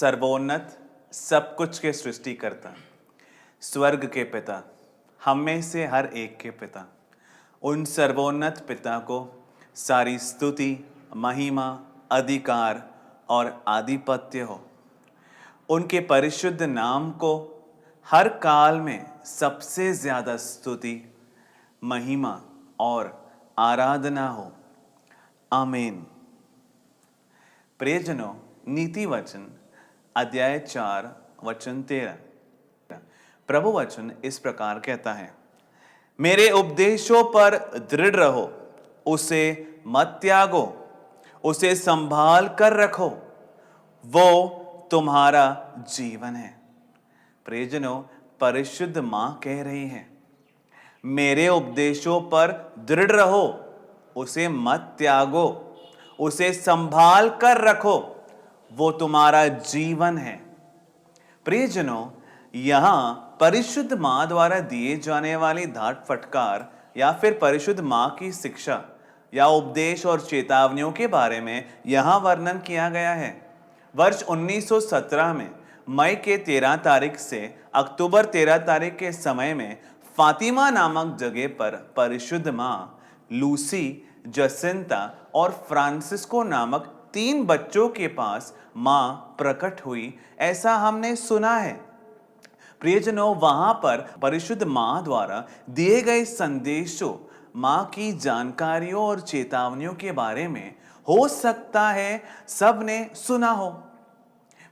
सर्वोन्नत, सब कुछ के सृष्टिकर्ता, स्वर्ग के पिता, हम में से हर एक के पिता, उन सर्वोन्नत पिता को सारी स्तुति, महिमा, अधिकार और आधिपत्य हो। उनके परिशुद्ध नाम को हर काल में सबसे ज्यादा स्तुति, महिमा और आराधना हो। आमीन। प्रियजनों, नीति वचन अध्याय 4 वचन 13। प्रभु वचन इस प्रकार कहता है, मेरे उपदेशों पर दृढ़ रहो, उसे मत त्यागो, उसे संभाल कर रखो, वो तुम्हारा जीवन है। प्रियजनों, परिशुद्ध मां कह रही है, मेरे उपदेशों पर दृढ़ रहो, उसे मत त्यागो, उसे संभाल कर रखो, वो तुम्हारा जीवन है। प्रियजनों, यहां परिशुद्ध मां द्वारा दिए जाने वाली डांट फटकार या फिर परिशुद्ध मां की शिक्षा या उपदेश और चेतावनियों के बारे में यहां वर्णन किया गया है। वर्ष 1917 में मई के 13 तारीख से अक्टूबर 13 तारीख के समय में फातिमा नामक जगह पर परिशुद्ध मां लूसी, जसिंता और फ्रांसिस्को नामक 3 बच्चों के पास मां प्रकट हुई, ऐसा हमने सुना है। प्रियजनों, वहां पर परिशुद्ध मां द्वारा दिए गए संदेशों, मां की जानकारियों और चेतावनियों के बारे में हो सकता है सबने सुना हो।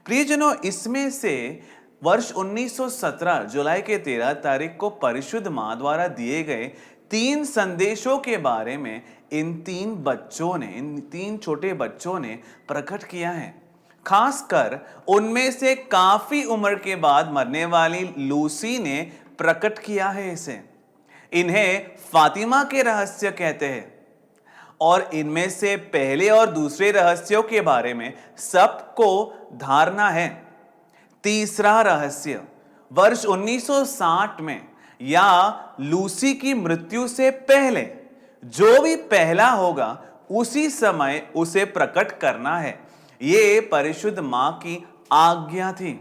प्रियजनों, इसमें से वर्ष 1917 जुलाई के 13 तारीख को परिशुद्ध मां द्वारा दिए गए 3 संदेशों के बारे में इन 3 छोटे बच्चों ने प्रकट किया है। खासकर उनमें से काफी उम्र के बाद मरने वाली लूसी ने प्रकट किया है इसे। इन्हें फातिमा के रहस्य कहते हैं और इनमें से पहले और दूसरे रहस्यों के बारे में सबको धारणा है। तीसरा रहस्य वर्ष 1960 में या लूसी की मृत्यु से पहले जो भी पहला होगा उसी समय उसे प्रकट करना है। ये परिशुद्ध मां की आज्ञा थी।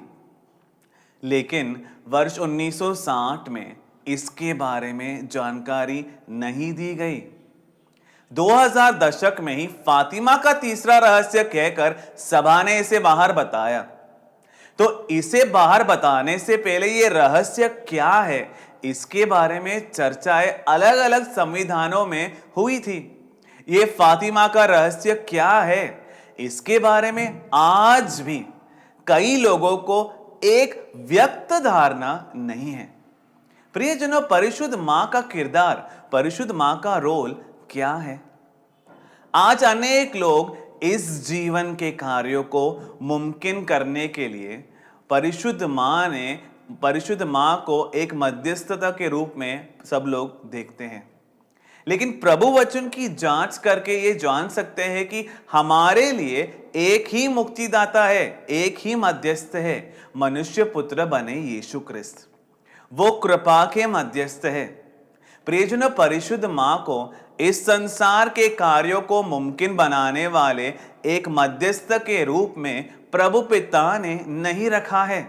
लेकिन वर्ष 1960 में इसके बारे में जानकारी नहीं दी गई। 2000 दशक में ही फातिमा का तीसरा रहस्य कहकर सभा ने इसे बाहर बताया। तो इसे बाहर बताने से पहले ये रहस्य क्या है, इसके बारे में चर्चाएं अलग अलग संविधानों में हुई थी। ये फातिमा का रहस्य क्या है, इसके बारे में आज भी कई लोगों को एक व्यक्त धारणा नहीं है। प्रियजनों, परिशुद्ध मां का किरदार, परिशुद्ध मां का रोल क्या है? आज अनेक लोग इस जीवन के कार्यों को मुमकिन करने के लिए परिशुद्ध मां को एक मध्यस्थता के रूप में सब लोग देखते हैं। लेकिन प्रभु वचन की जांच करके ये जान सकते हैं कि हमारे लिए एक ही मुक्तिदाता है, एक ही मध्यस्थ है, मनुष्य पुत्र बने यीशु क्रिस्त। वो कृपा के मध्यस्थ है। प्रियजनों, परिशुद्ध मां को इस संसार के कार्यों को मुमकिन बनाने वाले एक मध्यस्थ के रूप में प्रभु पिता ने नहीं रखा है।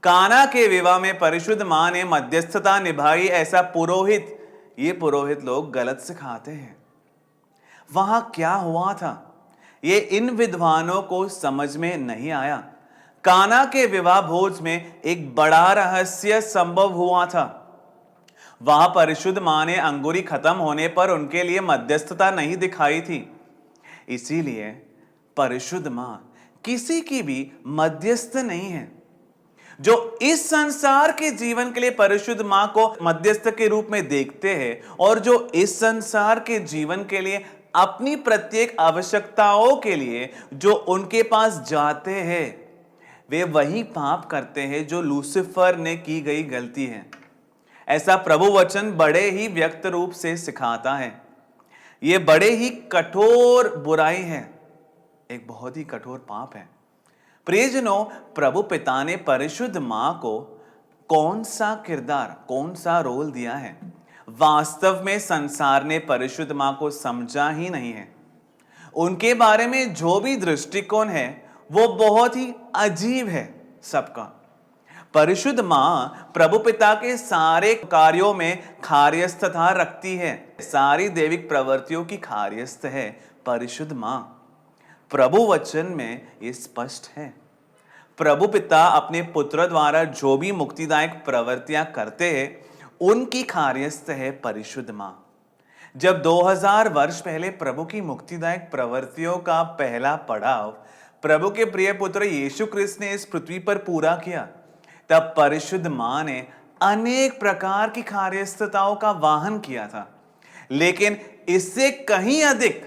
काना के विवाह में परिशुद्ध मां ने मध्यस्थता निभाई, ऐसा पुरोहित लोग गलत सिखाते हैं। वहां क्या हुआ था ये इन विद्वानों को समझ में नहीं आया। काना के विवाह भोज में एक बड़ा रहस्य संभव हुआ था। वहां परिशुद्ध मां ने अंगूरी खत्म होने पर उनके लिए मध्यस्थता नहीं दिखाई थी। इसीलिए परिशुद्ध मां किसी की भी मध्यस्थ नहीं है। जो इस संसार के जीवन के लिए परिशुद्ध मां को मध्यस्थ के रूप में देखते हैं और जो इस संसार के जीवन के लिए अपनी प्रत्येक आवश्यकताओं के लिए जो उनके पास जाते हैं, वे वही पाप करते हैं जो लूसीफर ने की गई गलती है। ऐसा प्रभु वचन बड़े ही व्यक्त रूप से सिखाता है। यह बड़े ही कठोर बुराई है, एक बहुत ही कठोर पाप है। प्रियजनों, प्रभु पिता ने परिशुद्ध मां को कौन सा किरदार, कौन सा रोल दिया है? वास्तव में संसार ने परिशुद्ध मां को समझा ही नहीं है। उनके बारे में जो भी दृष्टिकोण है वो बहुत ही अजीब है सबका। परिशुद्ध मां प्रभु पिता के सारे कार्यों में कार्यस्थता रखती है। सारी दैविक प्रवृत्तियों की कार्यस्थ है परिशुद्ध मां। प्रभु वचन में ये स्पष्ट है। प्रभु पिता अपने पुत्र द्वारा जो भी मुक्तिदायक प्रवृत्तियां करते हैं उनकी कार्यस्थ है परिशुद्ध मां। जब 2000 वर्ष पहले प्रभु की मुक्तिदायक प्रवृत्तियों का पहला पड़ाव प्रभु के प्रिय पुत्र यीशु क्रिस्त ने इस पृथ्वी पर पूरा किया, तब परिशुद्ध मां ने अनेक प्रकार की कार्यस्थताओं का वाहन किया था। लेकिन इससे कहीं अधिक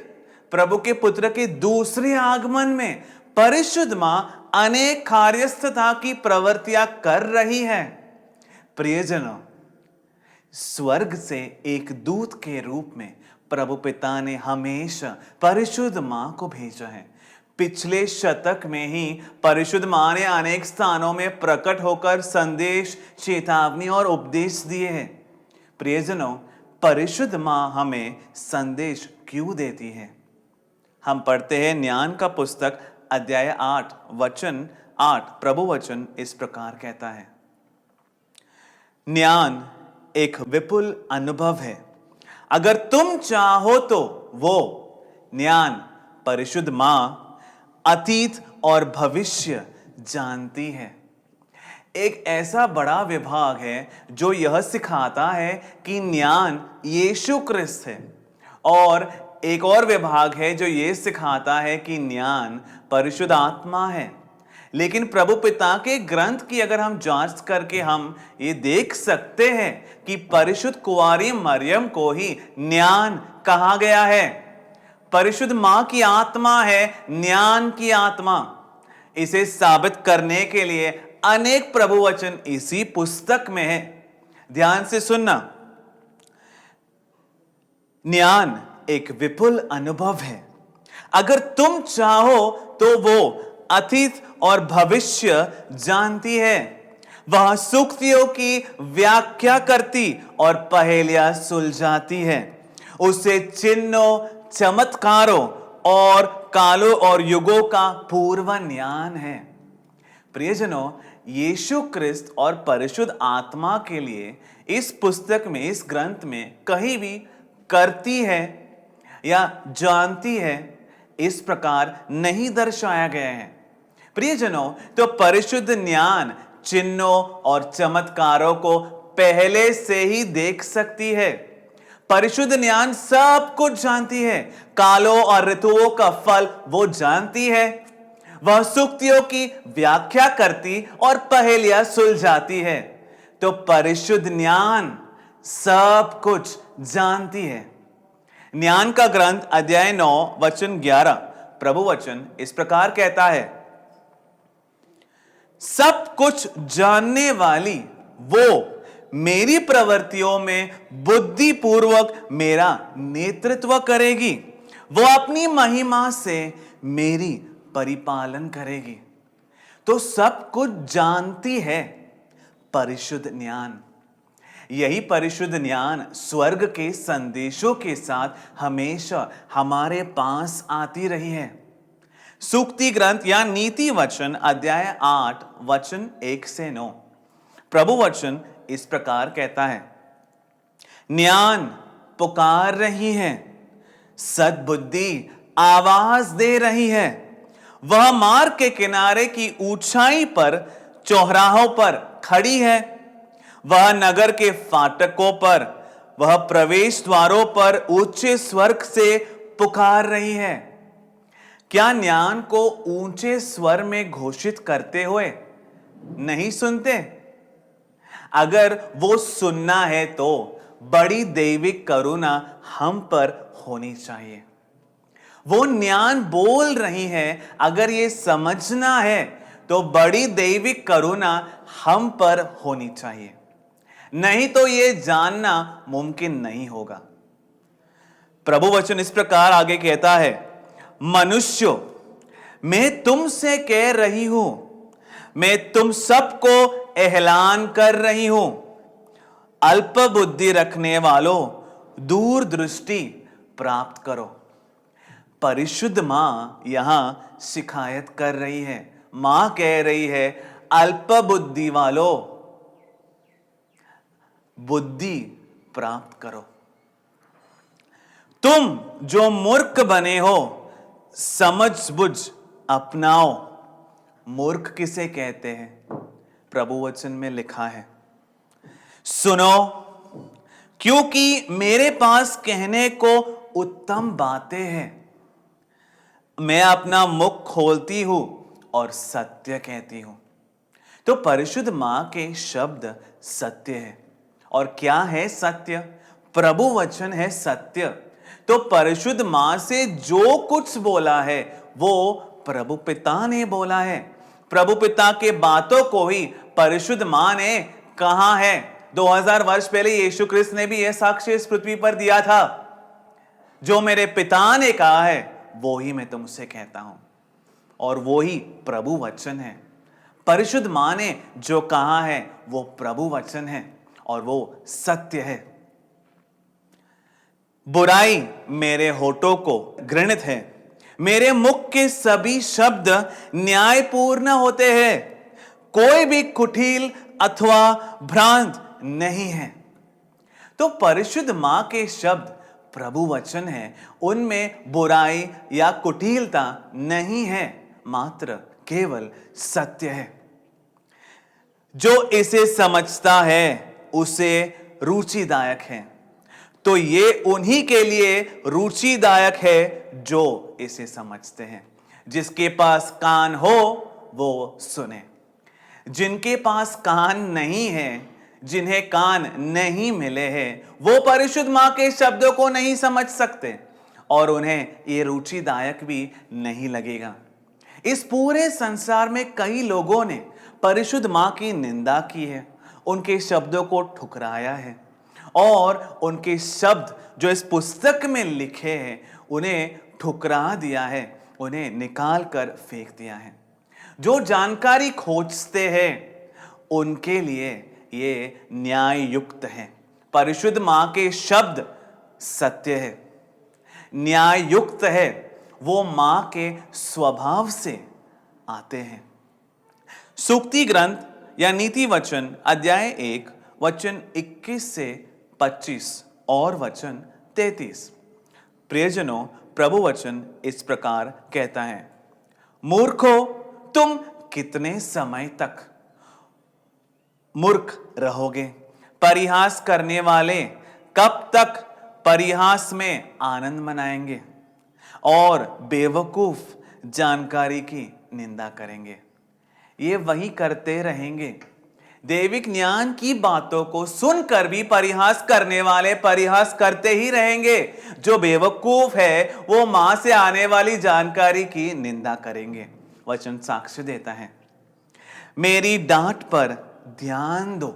प्रभु के पुत्र के दूसरे आगमन में परिशुद्ध मां अनेक कार्यस्थता की प्रवृत्तियां कर रही है। प्रियजनों, स्वर्ग से एक दूत के रूप में प्रभु पिता ने हमेशा परिशुद्ध मां को भेजा है। पिछले शतक में ही परिशुद्ध मां ने अनेक स्थानों में प्रकट होकर संदेश, चेतावनी और उपदेश दिए हैं। प्रियजनों, परिशुद्ध मां हमें संदेश क्यों देती है? हम पढ़ते हैं ज्ञान का पुस्तक अध्याय 8 वचन 8। प्रभु वचन इस प्रकार कहता है, ज्ञान एक विपुल अनुभव है। अगर तुम चाहो तो वो ज्ञान परिशुद्ध मां अतीत और भविष्य जानती है। एक ऐसा बड़ा विभाग है जो यह सिखाता है कि ज्ञान यीशु क्रिस्त है, और एक और विभाग है जो यह सिखाता है कि ज्ञान परिशुद्ध आत्मा है। लेकिन प्रभु पिता के ग्रंथ की अगर हम जांच करके हम ये देख सकते हैं कि परिशुद्ध कुंवारी मरियम को ही ज्ञान कहा गया है। परिशुद्ध मां की आत्मा है ज्ञान की आत्मा। इसे साबित करने के लिए अनेक प्रभु वचन इसी पुस्तक में है। ध्यान से सुनना। ज्ञान एक विपुल अनुभव है। अगर तुम चाहो तो वो अतीत और भविष्य जानती है। वह सूक्तियों की व्याख्या करती और पहेलियां सुलझाती है। उसे चिन्हों, चमत्कारों और कालों और युगों का पूर्व ज्ञान है। प्रियजनों, यीशु क्रिस्त और परिशुद्ध आत्मा के लिए इस पुस्तक में, इस ग्रंथ में कहीं भी करती है या जानती है इस प्रकार नहीं दर्शाया गया है। प्रियजनों, तो परिशुद्ध ज्ञान चिन्हों और चमत्कारों को पहले से ही देख सकती है। परिशुद्ध ज्ञान सब कुछ जानती है। कालों और ऋतुओं का फल वो जानती है। वह सूक्तियों की व्याख्या करती और पहेलियां सुलझाती है। तो परिशुद्ध ज्ञान सब कुछ जानती है। ज्ञान का ग्रंथ अध्याय 9 वचन 11 प्रभु वचन इस प्रकार कहता है, सब कुछ जानने वाली वो मेरी प्रवृत्तियों में बुद्धिपूर्वक मेरा नेतृत्व करेगी। वो अपनी महिमा से मेरी परिपालन करेगी। तो सब कुछ जानती है परिशुद्ध ज्ञान। यही परिशुद्ध ज्ञान स्वर्ग के संदेशों के साथ हमेशा हमारे पास आती रही है। सूक्ति ग्रंथ या नीति वचन अध्याय 8 वचन 1 से 9 प्रभु वचन इस प्रकार कहता है, ज्ञान पुकार रही है, सद्बुद्धि आवाज दे रही है। वह मार्ग के किनारे की ऊंचाई पर चौराहों पर खड़ी है। वह नगर के फाटकों पर, वह प्रवेश द्वारों पर ऊंचे स्वर से पुकार रही है। क्या ज्ञान को ऊंचे स्वर में घोषित करते हुए नहीं सुनते? अगर वो सुनना है तो बड़ी दैविक करुणा हम पर होनी चाहिए। वो ज्ञान बोल रही है, अगर ये समझना है तो बड़ी दैविक करुणा हम पर होनी चाहिए। नहीं तो ये जानना मुमकिन नहीं होगा। प्रभु वचन इस प्रकार आगे कहता है, मनुष्यों, मैं तुमसे कह रही हूं, मैं तुम सबको ऐलान कर रही हूं, अल्प बुद्धि रखने वालों, दूरदृष्टि प्राप्त करो। परिशुद्ध मां यहां शिकायत कर रही है। मां कह रही है, अल्प बुद्धि वालों, बुद्धि प्राप्त करो। तुम जो मूर्ख बने हो, समझ बुझ अपनाओ। मूर्ख किसे कहते हैं? प्रभु वचन में लिखा है, सुनो, क्योंकि मेरे पास कहने को उत्तम बातें हैं। मैं अपना मुख खोलती हूं और सत्य कहती हूं। तो परिशुद्ध मां के शब्द सत्य है। और क्या है सत्य? प्रभु वचन है सत्य। तो परिशुद्ध मां से जो कुछ बोला है वो प्रभु पिता ने बोला है। प्रभु पिता के बातों को ही परिशुद्ध मां ने कहा है। 2000 वर्ष पहले यीशु क्रिस्त ने भी यह साक्ष्य इस पृथ्वी पर दिया था, जो मेरे पिता ने कहा है वो ही मैं तुमसे कहता हूं। और वो ही प्रभु वचन है। परिशुद्ध मां ने जो कहा है वो प्रभु वचन है और वो सत्य है। बुराई मेरे होठों को घृणित है। मेरे मुख के सभी शब्द न्यायपूर्ण होते हैं। कोई भी कुटिल अथवा भ्रांत नहीं है। तो परिशुद्ध मां के शब्द प्रभु वचन है। उनमें बुराई या कुटिलता नहीं है, मात्र केवल सत्य है। जो इसे समझता है उसे रुचिदायक है। तो ये उन्हीं के लिए रुचिदायक है जो इसे समझते हैं। जिसके पास कान हो वो सुने। जिनके पास कान नहीं है, जिन्हें कान नहीं मिले हैं, वो परिशुद्ध मां के शब्दों को नहीं समझ सकते और उन्हें ये रुचिदायक भी नहीं लगेगा। इस पूरे संसार में कई लोगों ने परिशुद्ध मां की निंदा की है, उनके शब्दों को ठुकराया है और उनके शब्द जो इस पुस्तक में लिखे हैं उन्हें ठुकरा दिया है, उन्हें निकाल कर फेंक दिया है। जो जानकारी खोजते हैं उनके लिए ये न्याय युक्त है। परिशुद्ध मां के शब्द सत्य है, न्याय युक्त है, वो मां के स्वभाव से आते हैं। सूक्ति ग्रंथ या नीति वचन अध्याय 1 वचन 21 से 25 और वचन 33। प्रियजनों, प्रभु वचन इस प्रकार कहता है, मूर्खो, तुम कितने समय तक मूर्ख रहोगे? परिहास करने वाले कब तक परिहास में आनंद मनाएंगे और बेवकूफ जानकारी की निंदा करेंगे? ये वही करते रहेंगे। दैविक ज्ञान की बातों को सुनकर भी परिहास करने वाले परिहास करते ही रहेंगे। जो बेवकूफ है वो मां से आने वाली जानकारी की निंदा करेंगे। वचन साक्ष्य देता है, मेरी डांट पर ध्यान दो।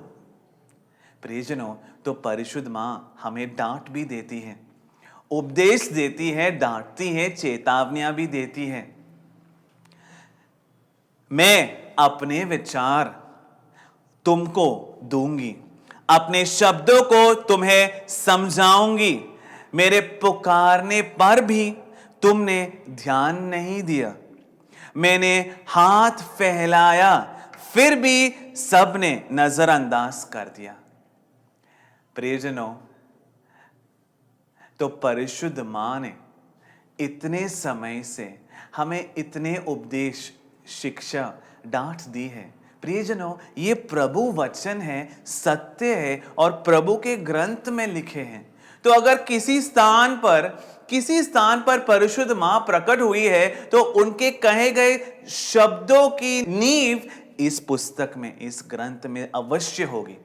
प्रियजनों, तो परिशुद्ध मां हमें डांट भी देती है, उपदेश देती है, डांटती है, चेतावनियां भी देती है। मैं अपने विचार तुमको दूंगी, अपने शब्दों को तुम्हें समझाऊंगी। मेरे पुकारने पर भी तुमने ध्यान नहीं दिया। मैंने हाथ फैलाया फिर भी सबने नजरअंदाज कर दिया। प्रियजनों, तो परिशुद्ध मां ने इतने समय से हमें इतने उपदेश, शिक्षा, डांट दी है। प्रियजनों, ये प्रभु वचन है, सत्य है और प्रभु के ग्रंथ में लिखे हैं। तो अगर किसी स्थान पर परिशुद्ध मां प्रकट हुई है तो उनके कहे गए शब्दों की नींव इस पुस्तक में, इस ग्रंथ में अवश्य होगी।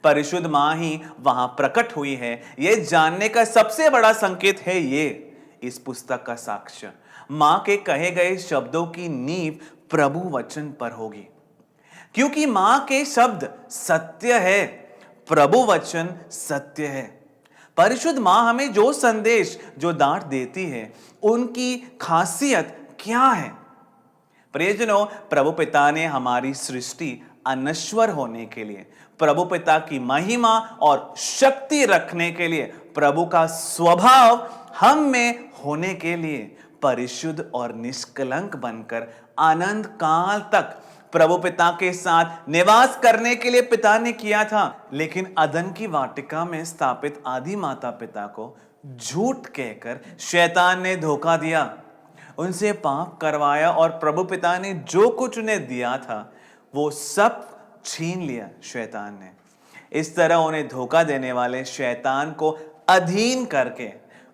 परिशुद्ध मां ही वहां प्रकट हुई है, यह जानने का सबसे बड़ा संकेत है ये इस पुस्तक का साक्ष्य। मां के कहे गए शब्दों की नींव प्रभु वचन पर होगी, क्योंकि मां के शब्द सत्य है, प्रभु वचन सत्य है। परिशुद्ध मां हमें जो संदेश, जो डांट देती है, उनकी खासियत क्या है? प्रियजनों, प्रभु पिता ने हमारी सृष्टि अनश्वर होने के लिए, प्रभु पिता की महिमा और शक्ति रखने के लिए, प्रभु का स्वभाव हम में होने के लिए परिशुद्ध और निष्कलंक बनकर अनंत काल तक प्रभु पिता के साथ निवास करने के लिए पिता ने किया था। लेकिन अदन की वाटिका में स्थापित आदि माता पिता को झूठ कहकर शैतान ने धोखा दिया, उनसे पाप करवाया और प्रभु पिता ने जो कुछ उन्हें दिया था वो सब छीन लिया शैतान ने। इस तरह उन्हें धोखा देने वाले शैतान को अधीन करके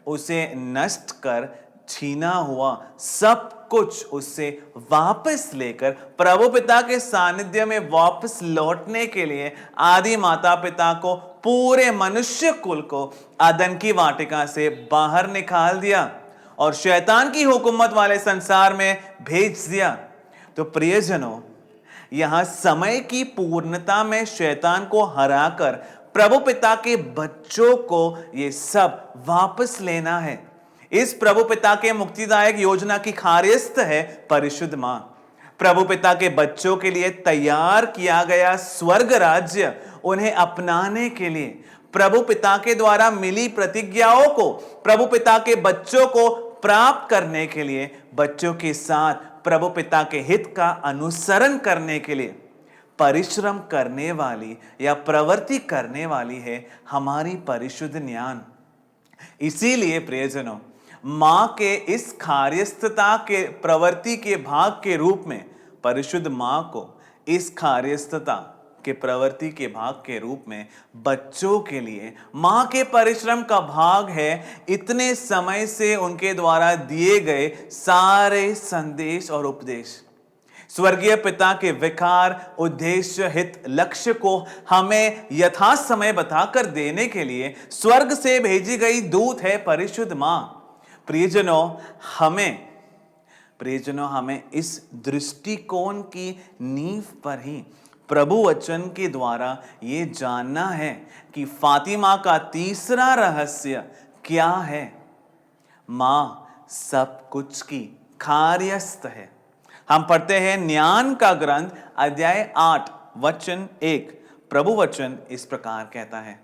उसे नष्ट कर छीना हुआ सब कुछ उससे वापस लेकर प्रभु पिता के सानिध्य में वापस लौटने के लिए आदि माता पिता को, पूरे मनुष्य कुल को अदन की वाटिका से बाहर निकाल दिया और शैतान की हुकूमत वाले संसार में भेज दिया। तो प्रियजनों, यहां समय की पूर्णता में शैतान को हराकर प्रभु पिता के बच्चों को ये सब वापस लेना है। इस प्रभु पिता के मुक्तिदायक योजना की खारिस्त है परिशुद्ध मां। प्रभु पिता के बच्चों के लिए तैयार किया गया स्वर्ग राज्य उन्हें अपनाने के लिए, प्रभु पिता के द्वारा मिली प्रतिज्ञाओं को प्रभु पिता के बच्चों को प्राप्त करने के लिए, बच्चों के साथ प्रभु पिता के हित का अनुसरण करने के लिए परिश्रम करने वाली या प्रवृत्ति करने वाली है हमारी परिशुद्ध ज्ञान। इसीलिए प्रियजनों, मां के इस कार्यस्थता के प्रवृत्ति के भाग के रूप में, परिशुद्ध मां को इस कार्यस्थता के प्रवृत्ति के भाग के रूप में बच्चों के लिए मां के परिश्रम का भाग है इतने समय से उनके द्वारा दिए गए सारे संदेश और उपदेश। स्वर्गीय पिता के विकार, उद्देश्य, हित, लक्ष्य को हमें यथा समय बताकर देने के लिए स्वर्ग से भेजी गई दूत है परिशुद्ध मां। प्रियजनों, हमें इस दृष्टिकोण की नींव पर ही प्रभु वचन के द्वारा ये जानना है कि फातिमा का तीसरा रहस्य क्या है। मां सब कुछ की कार्यस्थ है। हम पढ़ते हैं ज्ञान का ग्रंथ अध्याय 8 वचन 1। प्रभु वचन इस प्रकार कहता है,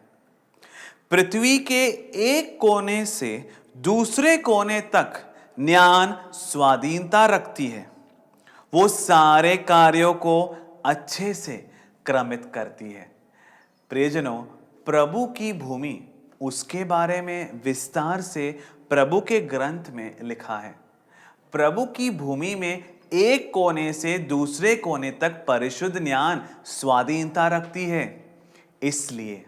पृथ्वी के एक कोने से दूसरे कोने तक ज्ञान स्वाधीनता रखती है। वो सारे कार्यों को अच्छे से क्रमित करती है। प्रियजनों, प्रभु की भूमि, उसके बारे में विस्तार से प्रभु के ग्रंथ में लिखा है। प्रभु की भूमि में एक कोने से दूसरे कोने तक परिशुद्ध ज्ञान स्वाधीनता रखती है, इसलिए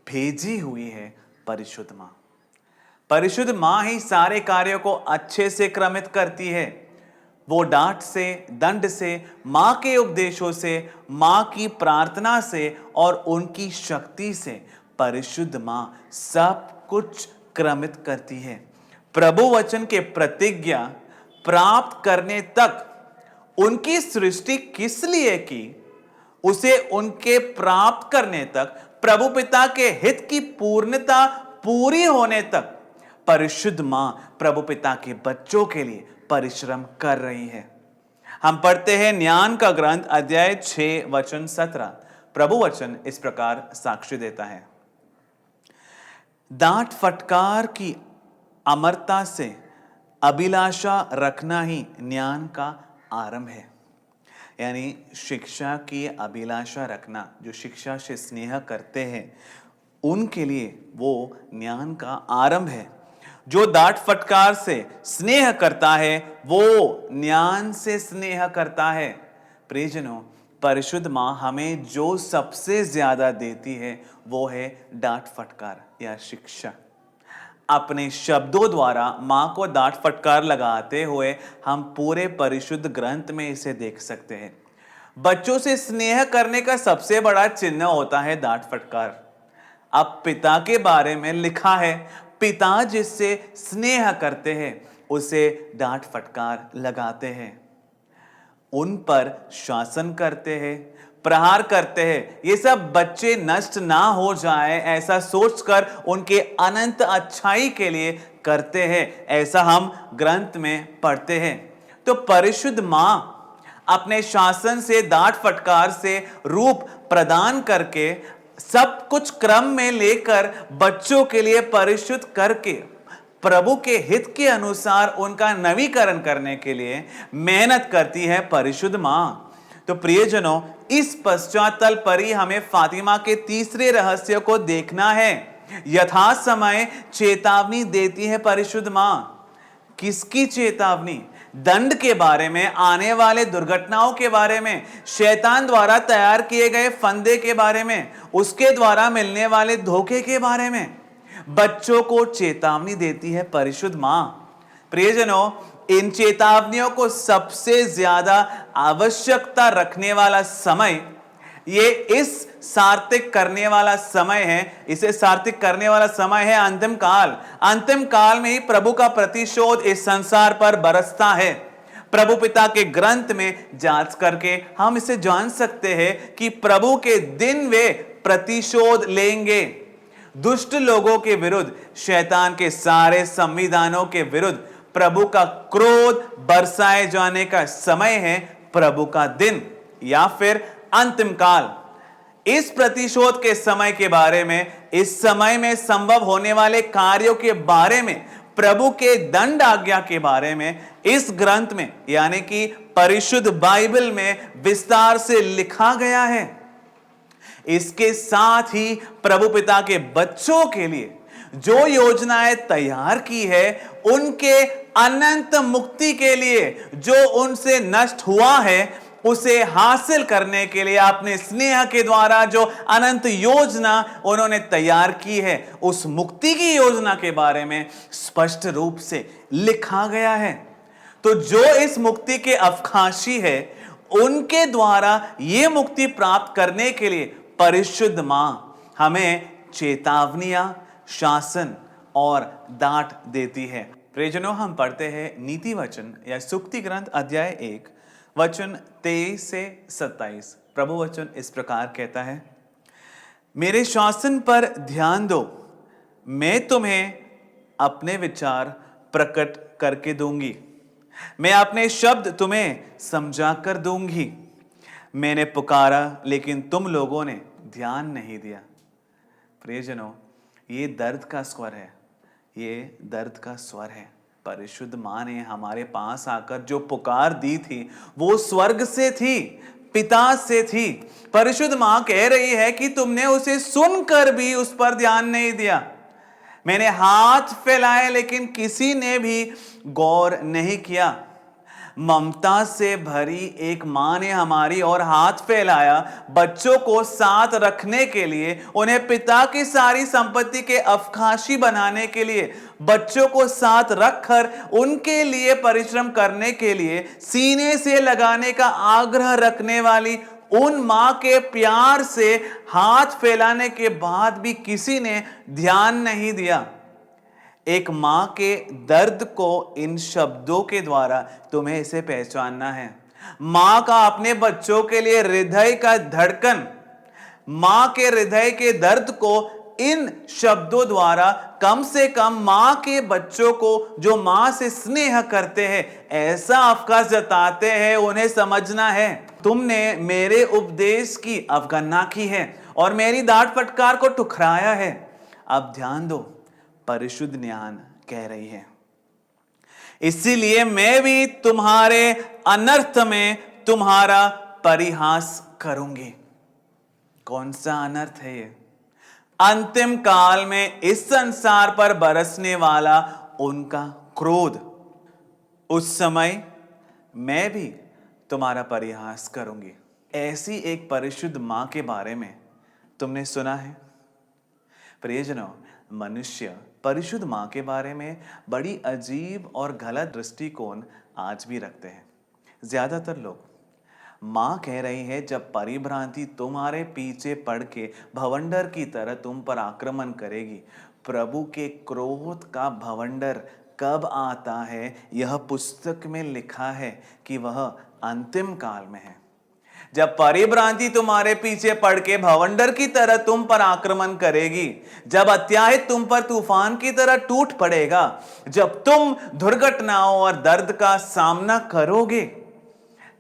भेजी हुई है परिशुद्ध मां। परिशुद्ध मां ही सारे कार्यों को अच्छे से क्रमित करती है। वो डांट से, दंड से, मां के उपदेशों से, मां की प्रार्थना से और उनकी शक्ति से परिशुद्ध मां सब कुछ क्रमित करती है। प्रभु वचन के प्रतिज्ञा प्राप्त करने तक उनकी सृष्टि किस लिए की, उसे उनके प्राप्त करने तक, प्रभु पिता के हित की पूर्णता पूरी होने तक परिशुद्ध मां प्रभु पिता के बच्चों के लिए परिश्रम कर रही है। हम पढ़ते हैं ज्ञान का ग्रंथ अध्याय 6 वचन 17। प्रभु वचन इस प्रकार साक्ष्य देता है, डांट फटकार की अमरता से अभिलाषा रखना ही ज्ञान का आरंभ है। यानी शिक्षा की अभिलाषा रखना, जो शिक्षा से स्नेह करते हैं उनके लिए वो ज्ञान का आरंभ है। जो डांट फटकार से स्नेह करता है वो ज्ञान से स्नेह करता है। प्रियजनों, परिशुद्ध मां हमें जो सबसे ज्यादा देती है वो है डांट फटकार या शिक्षा। अपने शब्दों द्वारा मां को डांट फटकार लगाते हुए हम पूरे परिशुद्ध ग्रंथ में इसे देख सकते हैं। बच्चों से स्नेह करने का सबसे बड़ा चिन्ह होता है डांट फटकार। अब पिता के बारे में लिखा है, पिता जिससे स्नेह करते हैं उसे डांट फटकार लगाते हैं, उन पर शासन करते हैं, प्रहार करते हैं। ये सब बच्चे नष्ट ना हो जाए ऐसा सोचकर उनके अनंत अच्छाई के लिए करते हैं, ऐसा हम ग्रंथ में पढ़ते हैं। तो परिशुद्ध मां अपने शासन से, डांट फटकार से रूप प्रदान करके, सब कुछ क्रम में लेकर बच्चों के लिए परिशुद्ध करके प्रभु के हित के अनुसार उनका नवीकरण करने के लिए मेहनत करती है परिशुद्ध मां। तो प्रियजनों, इस पश्चातल पर ही हमें फातिमा के तीसरे रहस्य को देखना है। यथा समय चेतावनी देती है परिशुद्ध मां। किसकी चेतावनी? दंड के बारे में, आने वाले दुर्घटनाओं के बारे में, शैतान द्वारा तैयार किए गए फंदे के बारे में, उसके द्वारा मिलने वाले धोखे के बारे में बच्चों को चेतावनी देती है परिशुद्ध मां। प्रियजनों, इन चेतावनियों को सबसे ज्यादा आवश्यकता रखने वाला समय ये इस सार्थक करने वाला समय है, इसे सार्थक करने वाला समय है अंतिम काल। अंतिम काल में ही प्रभु का प्रतिशोध इस संसार पर बरसता है। प्रभु पिता के ग्रंथ में जांच करके हम इसे जान सकते हैं कि प्रभु के दिन वे प्रतिशोध लेंगे। दुष्ट लोगों के विरुद्ध, शैतान के सारे संविधानों के विरुद्ध प्रभु का क्रोध बरसाए जाने का समय है प्रभु का दिन या फिर अंतिम काल। इस प्रतिशोध के समय के बारे में, इस समय में संभव होने वाले कार्यों के बारे में, प्रभु के दंड आज्ञा के बारे में इस ग्रंथ में यानी कि परिशुद्ध बाइबल में विस्तार से लिखा गया है। इसके साथ ही प्रभु पिता के बच्चों के लिए जो योजनाएं तैयार की है, उनके अनंत मुक्ति के लिए जो उनसे नष्ट हुआ है उसे हासिल करने के लिए अपने स्नेह के द्वारा जो अनंत योजना उन्होंने तैयार की है, उस मुक्ति की योजना के बारे में स्पष्ट रूप से लिखा गया है। तो जो इस मुक्ति के अवकाशी है, उनके द्वारा यह मुक्ति प्राप्त करने के लिए परिशुद्ध मां हमें चेतावनियां, शासन और डांट देती है। प्रियजनों, हम पढ़ते हैं नीति वचन या सुक्ति ग्रंथ अध्याय 1 वचन 23 से 27। प्रभु वचन इस प्रकार कहता है, मेरे शासन पर ध्यान दो, मैं तुम्हें अपने विचार प्रकट करके दूंगी, मैं अपने शब्द तुम्हें समझा कर दूंगी। मैंने पुकारा लेकिन तुम लोगों ने ध्यान नहीं दिया। प्रियजनों, ये दर्द का स्वर है, ये दर्द का स्वर है। परिशुद्ध मां ने हमारे पास आकर जो पुकार दी थी वो स्वर्ग से थी, पिता से थी। परिशुद्ध मां कह रही है कि तुमने उसे सुनकर भी उस पर ध्यान नहीं दिया। मैंने हाथ फैलाए लेकिन किसी ने भी गौर नहीं किया। ममता से भरी एक मां ने हमारी ओर हाथ फैलाया, बच्चों को साथ रखने के लिए, उन्हें पिता की सारी संपत्ति के अवकाशी बनाने के लिए, बच्चों को साथ रखकर उनके लिए परिश्रम करने के लिए सीने से लगाने का आग्रह रखने वाली उन मां के प्यार से हाथ फैलाने के बाद भी किसी ने ध्यान नहीं दिया। एक मां के दर्द को इन शब्दों के द्वारा तुम्हें इसे पहचानना है। मां का अपने बच्चों के लिए हृदय का धड़कन, मां के हृदय के दर्द को इन शब्दों द्वारा कम से कम मां के बच्चों को जो मां से स्नेह करते हैं, ऐसा अवकाश जताते हैं, उन्हें समझना है। तुमने मेरे उपदेश की अवगणना की है और मेरी डांट फटकार को ठुकराया है। अब ध्यान दो, परिशुद्ध ज्ञान कह रही है, इसीलिए मैं भी तुम्हारे अनर्थ में तुम्हारा परिहास करूंगी। कौन सा अनर्थ है ये? अंतिम काल में इस संसार पर बरसने वाला उनका क्रोध। उस समय मैं भी तुम्हारा परिहास करूंगी। ऐसी एक परिशुद्ध मां के बारे में तुमने सुना है? प्रियजनों, मनुष्य परिशुद्ध मां के बारे में बड़ी अजीब और गलत दृष्टिकोण आज भी रखते हैं। ज्यादातर लोग मां कह रही है, जब परिभ्रांति तुम्हारे पीछे पड़ के भवंडर की तरह तुम पर आक्रमण करेगी। प्रभु के क्रोध का भवंडर कब आता है? यह पुस्तक में लिखा है कि वह अंतिम काल में है। जब परिभ्रांति तुम्हारे पीछे पड़ के भवंडर की तरह तुम पर आक्रमण करेगी, जब अत्याहित तुम पर तूफान की तरह टूट पड़ेगा, जब तुम दुर्घटनाओं और दर्द का सामना करोगे,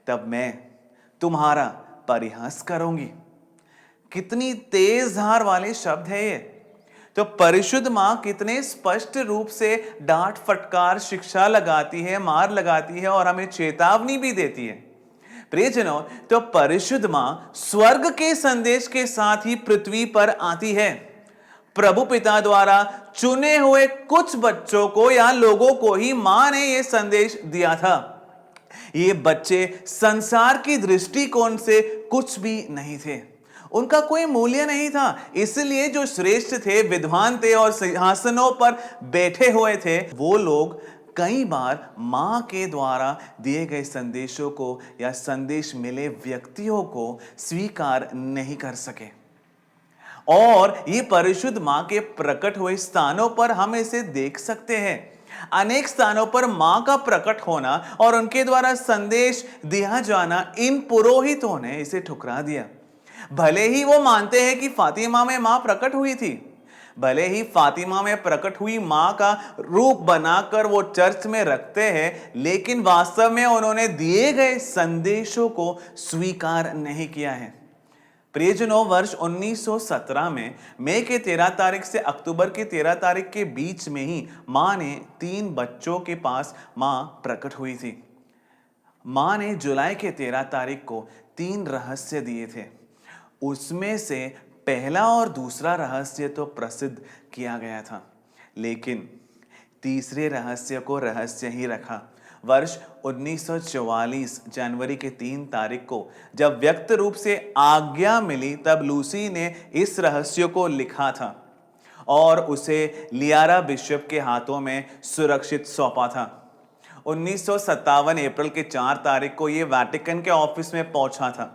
तब मैं तुम्हारा परिहास करूंगी। कितनी तेज धार वाले शब्द है ये। तो परिशुद्ध मां कितने स्पष्ट रूप से डांट फटकार शिक्षा लगाती है, मार लगाती है और हमें चेतावनी भी देती है। प्रियजनों, तो परिशुद्ध मां स्वर्ग के संदेश के साथ ही पृथ्वी पर आती है। प्रभु पिता द्वारा चुने हुए कुछ बच्चों को या लोगों को ही मां ने यह संदेश दिया था। ये बच्चे संसार की दृष्टिकोण से कुछ भी नहीं थे, उनका कोई मूल्य नहीं था। इसलिए जो श्रेष्ठ थे, विद्वान थे और सिंहासनों पर बैठे हुए थे, वो लोग कई बार मां के द्वारा दिए गए संदेशों को या संदेश मिले व्यक्तियों को स्वीकार नहीं कर सके। और ये परिशुद्ध मां के प्रकट हुए स्थानों पर हम इसे देख सकते हैं। अनेक स्थानों पर मां का प्रकट होना और उनके द्वारा संदेश दिया जाना, इन पुरोहितों ने इसे ठुकरा दिया। भले ही वो मानते हैं कि फातिमा में मां प्रकट हुई थी, भले ही फातिमा में प्रकट हुई मां का रूप बनाकर वो चर्च में रखते हैं, लेकिन वास्तव में उन्होंने दिए गए संदेशों को स्वीकार नहीं किया है। प्रियजनों, वर्ष 1917 में मई के 13 तारीख से अक्टूबर के 13 तारीख के बीच में ही मां ने 3 बच्चों के पास मां प्रकट हुई थी। मां ने जुलाई के 13 तारीख को 3 रहस्य दिए थे। उसमें से पहला और दूसरा रहस्य तो प्रसिद्ध किया गया था, लेकिन तीसरे रहस्य को रहस्य ही रखा। वर्ष 1944 जनवरी के 3 तारीख को जब व्यक्त रूप से आज्ञा मिली, तब लूसी ने इस रहस्य को लिखा था और उसे लियारा बिशप के हाथों में सुरक्षित सौंपा था। 1957 अप्रैल के 4 तारीख को यह वेटिकन के ऑफिस में पहुंचा था।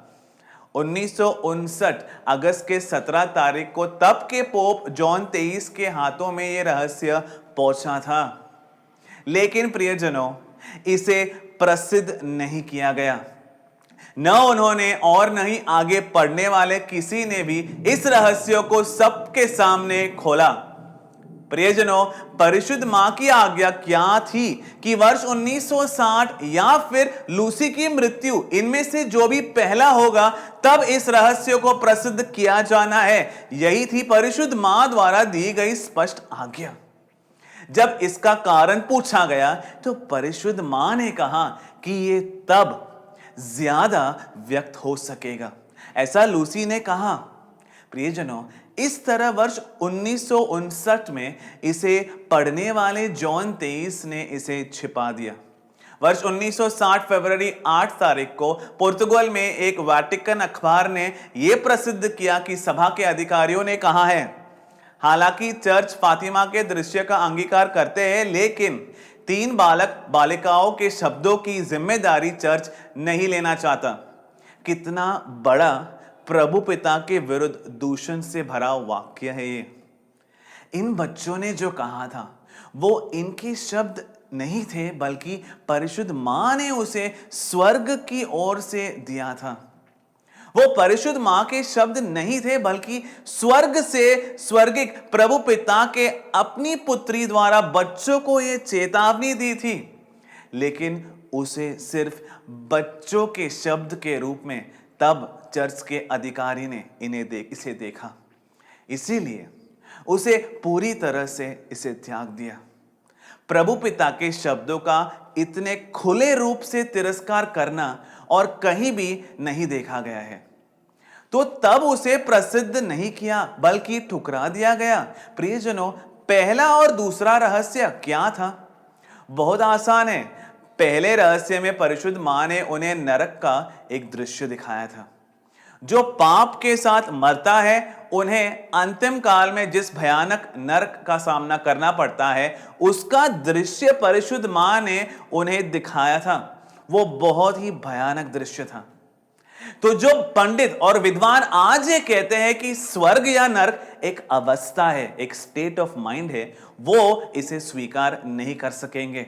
1959 अगस्त के 17 तारीख को तब के पोप जॉन 23 के हाथों में यह रहस्य पहुंचा था, लेकिन प्रियजनों, इसे प्रसिद्ध नहीं किया गया। न उन्होंने और न ही आगे पढ़ने वाले किसी ने भी इस रहस्य को सबके सामने खोला। प्रियजनों, परिशुद्ध मां की आज्ञा क्या थी कि वर्ष 1960 या फिर लूसी की मृत्यु, इनमें से जो भी पहला होगा, तब इस रहस्य को प्रसिद्ध किया जाना है। यही थी परिशुद्ध मां द्वारा दी गई स्पष्ट आज्ञा। जब इसका कारण पूछा गया तो परिशुद्ध मां ने कहा कि ये तब ज्यादा व्यक्त हो सकेगा, ऐसा लूसी ने कहा। प्रियजनों, इस तरह वर्ष 1959 में इसे पढ़ने वाले जॉन 23 ने इसे छिपा दिया। वर्ष 1960 फरवरी 8 तारीख को पुर्तगाल में एक वेटिकन अखबार ने यह प्रसिद्ध किया कि सभा के अधिकारियों ने कहा है, हालांकि चर्च फातिमा के दृश्य का अंगीकार करते हैं, लेकिन 3 बालक बालिकाओं के शब्दों की जिम्मेदारी चर्च नहीं लेना चाहता। कितना बड़ा प्रभु पिता के विरुद्ध दूषण से भरा वाक्य है ये। इन बच्चों ने जो कहा था वो इनके शब्द नहीं थे, बल्कि परिशुद्ध मां ने उसे स्वर्ग की ओर से दिया था। वो परिशुद्ध मां के शब्द नहीं थे, बल्कि स्वर्ग से स्वर्गिक प्रभु पिता के अपनी पुत्री द्वारा बच्चों को यह चेतावनी दी थी, लेकिन उसे सिर्फ बच्चों के शब्द के रूप में तब चर्च के अधिकारी ने इसे देखा। इसीलिए उसे पूरी तरह से इसे त्याग दिया। प्रभु पिता के शब्दों का इतने खुले रूप से तिरस्कार करना और कहीं भी नहीं देखा गया है। तो तब उसे प्रसिद्ध नहीं किया, बल्कि ठुकरा दिया गया। प्रियजनों, पहला और दूसरा रहस्य क्या था? बहुत आसान है। पहले रहस्य में परिशुद्ध मां ने उन्हें नरक का एक दृश्य दिखाया था। जो पाप के साथ मरता है, उन्हें अंतिम काल में जिस भयानक नरक का सामना करना पड़ता है, उसका दृश्य परिशुद्ध मां ने उन्हें दिखाया था। वो बहुत ही भयानक दृश्य था। तो जो पंडित और विद्वान आज ये कहते हैं कि स्वर्ग या नरक एक अवस्था है, एक स्टेट ऑफ माइंड है, वो इसे स्वीकार नहीं कर सकेंगे।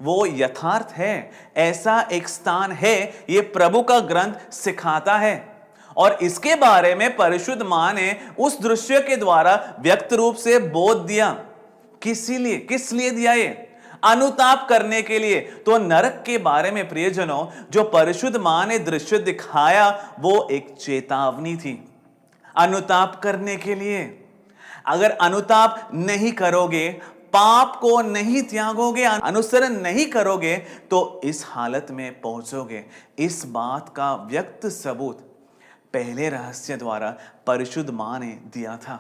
वो यथार्थ है, ऐसा एक स्थान है, ये प्रभु का ग्रंथ सिखाता है। और इसके बारे में परिशुद्ध मां ने उस दृश्य के द्वारा व्यक्त रूप से बोध दिया। किस लिए दिया? ये अनुताप करने के लिए। तो नरक के बारे में प्रियजनों, जो परिशुद्ध मां ने दृश्य दिखाया, वो एक चेतावनी थी अनुताप करने के लिए। अगर अनुताप नहीं करोगे, पाप को नहीं त्यागोगे, अनुसरण नहीं करोगे, तो इस हालत में पहुंचोगे। इस बात का व्यक्त सबूत पहले रहस्य द्वारा परिशुद्ध मां ने दिया था।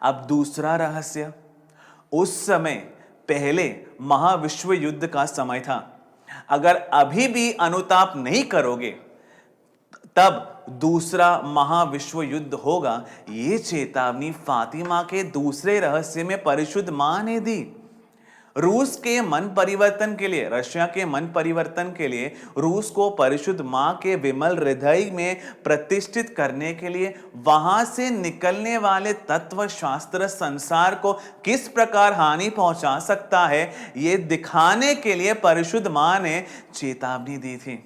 अब दूसरा रहस्य, उस समय पहले महाविश्व युद्ध का समय था। अगर अभी भी अनुताप नहीं करोगे, तब दूसरा महाविश्व युद्ध होगा। ये चेतावनी फातिमा के दूसरे रहस्य में परिशुद्ध मां ने दी। रूस के मन परिवर्तन के लिए, रशिया के मन परिवर्तन के लिए, रूस को परिशुद्ध मां के विमल हृदय में प्रतिष्ठित करने के लिए, वहां से निकलने वाले तत्व शास्त्र संसार को किस प्रकार हानि पहुंचा सकता है, यह दिखाने के लिए परिशुद्ध मां ने चेतावनी दी थी।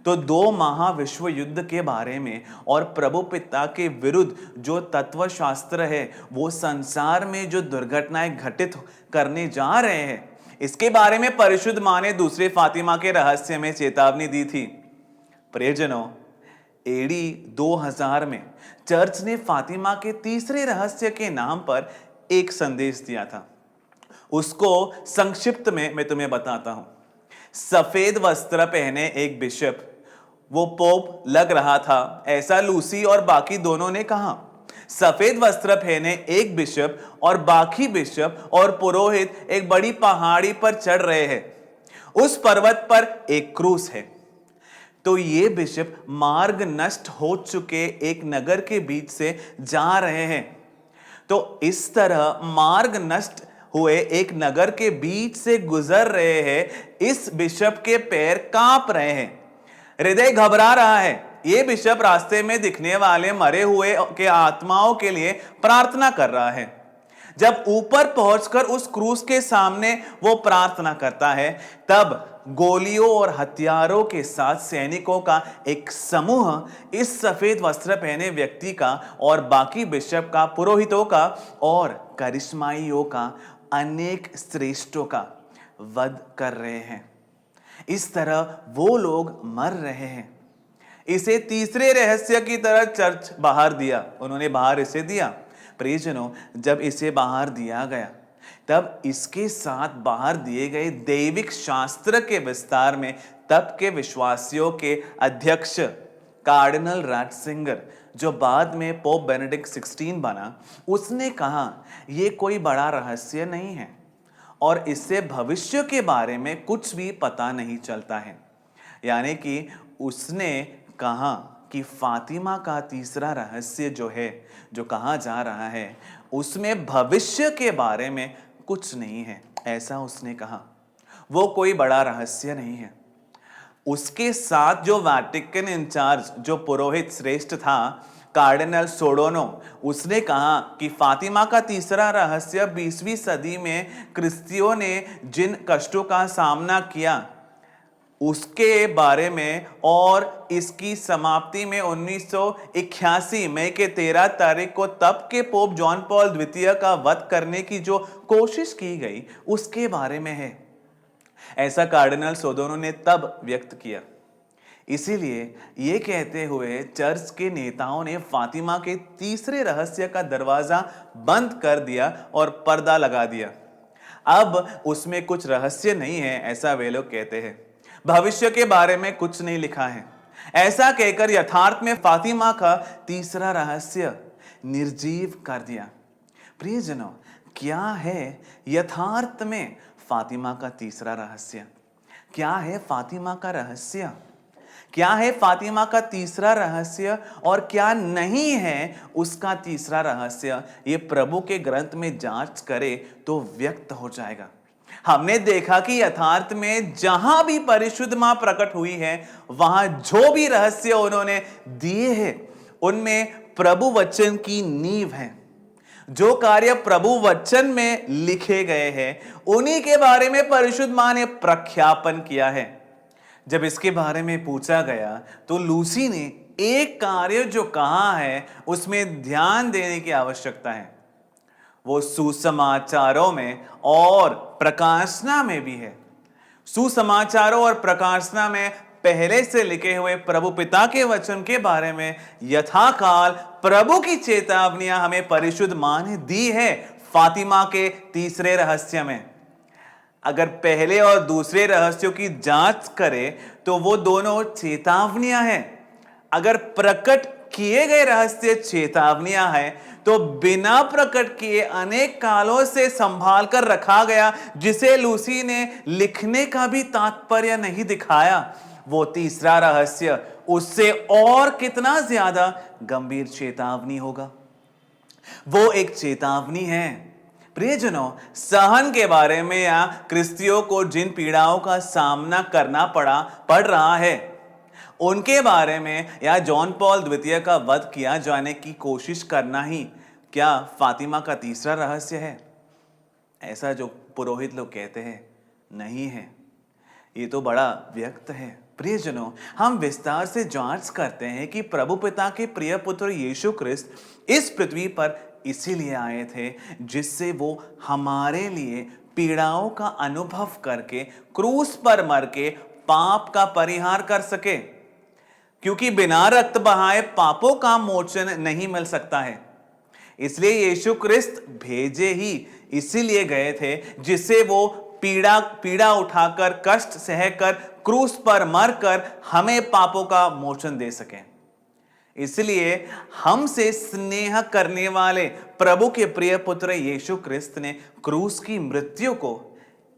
तो दो महाविश्व युद्ध के बारे में और प्रभु पिता के विरुद्ध जो तत्व शास्त्र है, वो संसार में जो दुर्घटनाएं घटित करने जा रहे हैं, इसके बारे में परिशुद्ध मां ने दूसरे फातिमा के रहस्य में चेतावनी दी थी। प्रियजनों, एडी 2000 में चर्च ने फातिमा के तीसरे रहस्य के नाम पर एक संदेश दिया था। उसको संक्षिप्त में मैं तुम्हें बताता हूं। सफेद वस्त्र पहने एक बिशप, वो पोप लग रहा था, ऐसा लूसी और बाकी दोनों ने कहा। सफेद वस्त्र पहने एक बिशप और बाकी बिशप और पुरोहित एक बड़ी पहाड़ी पर चढ़ रहे हैं। उस पर्वत पर एक क्रूस है। तो ये बिशप मार्ग नष्ट हो चुके एक नगर के बीच से जा रहे हैं। तो इस तरह मार्ग नष्ट हुए एक नगर के बीच से गुजर रहे हैं। इस बिशप के पैर कांप रहे हैं, हृदय घबरा रहा है। यह बिशप रास्ते में दिखने वाले मरे हुए के आत्माओं के लिए प्रार्थना कर रहा है। जब ऊपर पहुंचकर उस क्रूस के सामने वो प्रार्थना करता है, तब गोलियों और हथियारों के साथ सैनिकों का एक समूह इस सफेद वस्त्र पहने व्यक्ति का और बाकी बिशप का, पुरोहितों का और करिश्माइयों का, अनेक श्रेष्ठों का वध कर रहे हैं। इस तरह वो लोग मर रहे हैं। इसे तीसरे रहस्य की तरह चर्च बाहर दिया, उन्होंने बाहर इसे दिया। प्रियजनों, जब इसे बाहर दिया गया, तब इसके साथ बाहर दिए गए दैविक शास्त्र के विस्तार में तब के विश्वासियों के अध्यक्ष कार्डिनल राटसिंगर, जो बाद में पोप बेनेडिक्ट 16 बना, उसने कहा यह कोई बड़ा रहस्य नहीं है और इससे भविष्य के बारे में कुछ भी पता नहीं चलता है। यानी कि उसने कहा कि फातिमा का तीसरा रहस्य जो है, जो कहा जा रहा है, उसमें भविष्य के बारे में कुछ नहीं है, ऐसा उसने कहा। वो कोई बड़ा रहस्य नहीं है। उसके साथ जो वाटिकन इंचार्ज, जो पुरोहित श्रेष्ठ था, कार्डिनल सोडोनो, उसने कहा कि फातिमा का तीसरा रहस्य 20वीं सदी में क्रिस्तियों ने जिन कष्टों का सामना किया उसके बारे में, और इसकी समाप्ति में 1981 मई के 13 तारीख को तब के पोप जॉन पॉल द्वितीय का वध करने की जो कोशिश की गई, उसके बारे में है। ऐसा कार्डिनल सोडोनो ने तब व्यक्त किया। इसीलिए ये कहते हुए चर्च के नेताओं ने फातिमा के तीसरे रहस्य का दरवाजा बंद कर दिया और पर्दा लगा दिया। अब उसमें कुछ रहस्य नहीं है, ऐसा वे लोग कहते हैं। भविष्य के बारे में कुछ नहीं लिखा है। ऐसा कहकर यथार्थ में फातिमा का तीसरा रहस्य निर्जीव कर दिया। प्रियजनों, क्या है यथार्थ में फातिमा का तीसरा रहस्य? क्या है फातिमा का रहस्य? क्या है फातिमा का तीसरा रहस्य और क्या नहीं है उसका तीसरा रहस्य? ये प्रभु के ग्रंथ में जांच करे तो व्यक्त हो जाएगा। हमने देखा कि यथार्थ में जहां भी परिशुद्ध मां प्रकट हुई है, वहां जो भी रहस्य उन्होंने दिए हैं, उनमें प्रभु वचन की नींव है। जो कार्य प्रभु वचन में लिखे गए हैं, उन्हीं के बारे में परिशुद्ध मां ने प्रख्यापन किया है। जब इसके बारे में पूछा गया तो लूसी ने एक कार्य जो कहा है उसमें ध्यान देने की आवश्यकता है। वो सुसमाचारों में और प्रकाशना में भी है। सुसमाचारों और प्रकाशना में पहले से लिखे हुए प्रभु पिता के वचन के बारे में यथाकाल प्रभु की चेतावनियां हमें परिशुद्ध मां ने दी है फातिमा के तीसरे रहस्य में। अगर पहले और दूसरे रहस्यों की जांच करें तो वो दोनों चेतावनियां हैं। अगर प्रकट किए गए रहस्य चेतावनियां हैं तो बिना प्रकट किए अनेक कालों से संभाल कर रखा गया, जिसे लूसी ने लिखने का भी तात्पर्य नहीं दिखाया, वो तीसरा रहस्य उससे और कितना ज्यादा गंभीर चेतावनी होगा। वो एक चेतावनी है प्रियजनों, सहन के बारे में या क्रिस्तियों को जिन पीड़ाओं का सामना करना पड़ रहा है उनके बारे में, या जॉन पॉल द्वितीय का वध किया जाने की कोशिश करना ही क्या फातिमा का तीसरा रहस्य है? ऐसा जो पुरोहित लोग कहते हैं नहीं है, ये तो बड़ा व्यक्त है। प्रियजनों, हम विस्तार से जांच करते हैं कि प्रभु पिता के प्रिय पुत्र यीशु क्रिस्त इस पृथ्वी पर इसीलिए आए थे जिससे वो हमारे लिए पीड़ाओं का अनुभव करके क्रूस पर मर के पाप का परिहार कर सके, क्योंकि बिना रक्त बहाए पापों का मोचन नहीं मिल सकता है। इसलिए यीशु क्रिस्त भेजे ही इसीलिए गए थे जिससे वो पीड़ा उठाकर कष्ट सहकर क्रूस पर मरकर हमें पापों का मोचन दे सके। इसलिए हमसे स्नेह करने वाले प्रभु के प्रिय पुत्र यीशु क्रिस्त ने क्रूस की मृत्यु को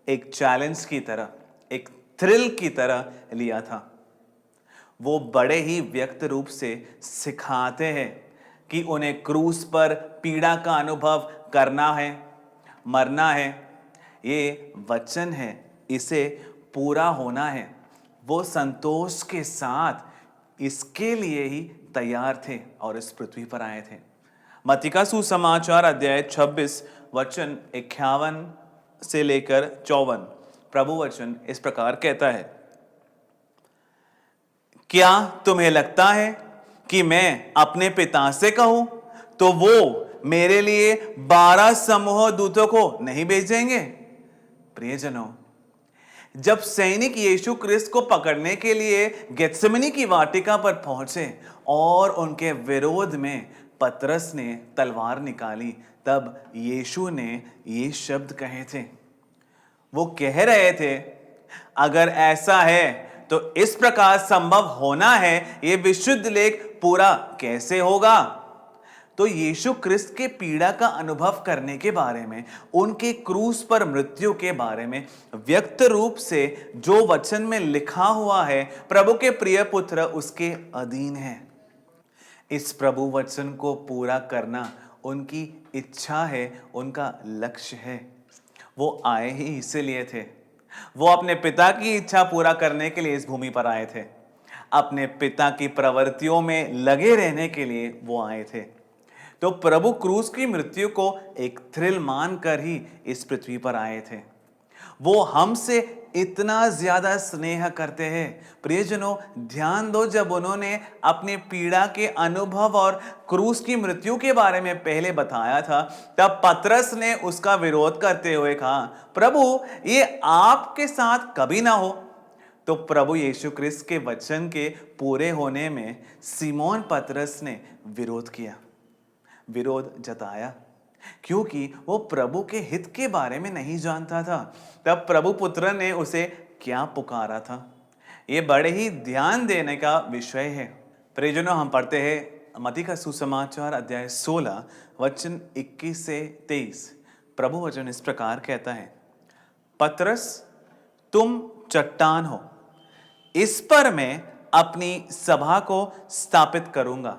एक चैलेंज की तरह, एक थ्रिल की तरह लिया था। वो बड़े ही व्यक्त रूप से सिखाते हैं कि उन्हें क्रूस पर पीड़ा का अनुभव करना है, मरना है। ये वचन है, इसे पूरा होना है। वो संतोष के साथ इसके लिए ही तैयार थे और इस पृथ्वी पर आए थे। मत्ती का सुसमाचार अध्याय 26 वचन 51 से लेकर 54 प्रभु वचन इस प्रकार कहता है, क्या तुम्हें लगता है कि मैं अपने पिता से कहूं तो वो मेरे लिए 12 समूह दूतों को नहीं भेजेंगे? प्रियजनों, जब सैनिक यीशु क्रिस्त को पकड़ने के लिए गेत्सेमनी की वाटिका पर पहुंचे और उनके विरोध में पतरस ने तलवार निकाली, तब यीशु ने ये शब्द कहे थे। वो कह रहे थे, अगर ऐसा है तो इस प्रकार संभव होना है, ये विशुद्ध लेख पूरा कैसे होगा? तो यीशु क्रिस्त के पीड़ा का अनुभव करने के बारे में, उनके क्रूस पर मृत्यु के बारे में व्यक्त रूप से जो वचन में लिखा हुआ है, प्रभु के प्रिय पुत्र उसके अधीन है। इस प्रभु वचन को पूरा करना उनकी इच्छा है, उनका लक्ष्य है। वो आए ही इसीलिए थे। वो अपने पिता की इच्छा पूरा करने के लिए इस भूमि पर आए थे। अपने पिता की प्रवृत्तियों में लगे रहने के लिए वो आए थे। तो प्रभु क्रूस की मृत्यु को एक थ्रिल मानकर ही इस पृथ्वी पर आए थे। वो हमसे इतना ज्यादा स्नेह करते हैं। प्रियजनों, ध्यान दो, जब उन्होंने अपनी पीड़ा के अनुभव और क्रूस की मृत्यु के बारे में पहले बताया था, तब पतरस ने उसका विरोध करते हुए कहा, प्रभु ये आपके साथ कभी ना हो। तो प्रभु यीशु क्रिस्त के वचन के पूरे होने में सिमोन पतरस ने विरोध किया, विरोध जताया, क्योंकि वो प्रभु के हित के बारे में नहीं जानता था। तब प्रभु पुत्र ने उसे क्या पुकारा था, ये बड़े ही ध्यान देने का विषय है। प्रियजनों, हम पढ़ते हैं मत्ती का सुसमाचार अध्याय 16 वचन 21 से 23। प्रभु वचन इस प्रकार कहता है, पतरस तुम चट्टान हो, इस पर मैं अपनी सभा को स्थापित करूंगा।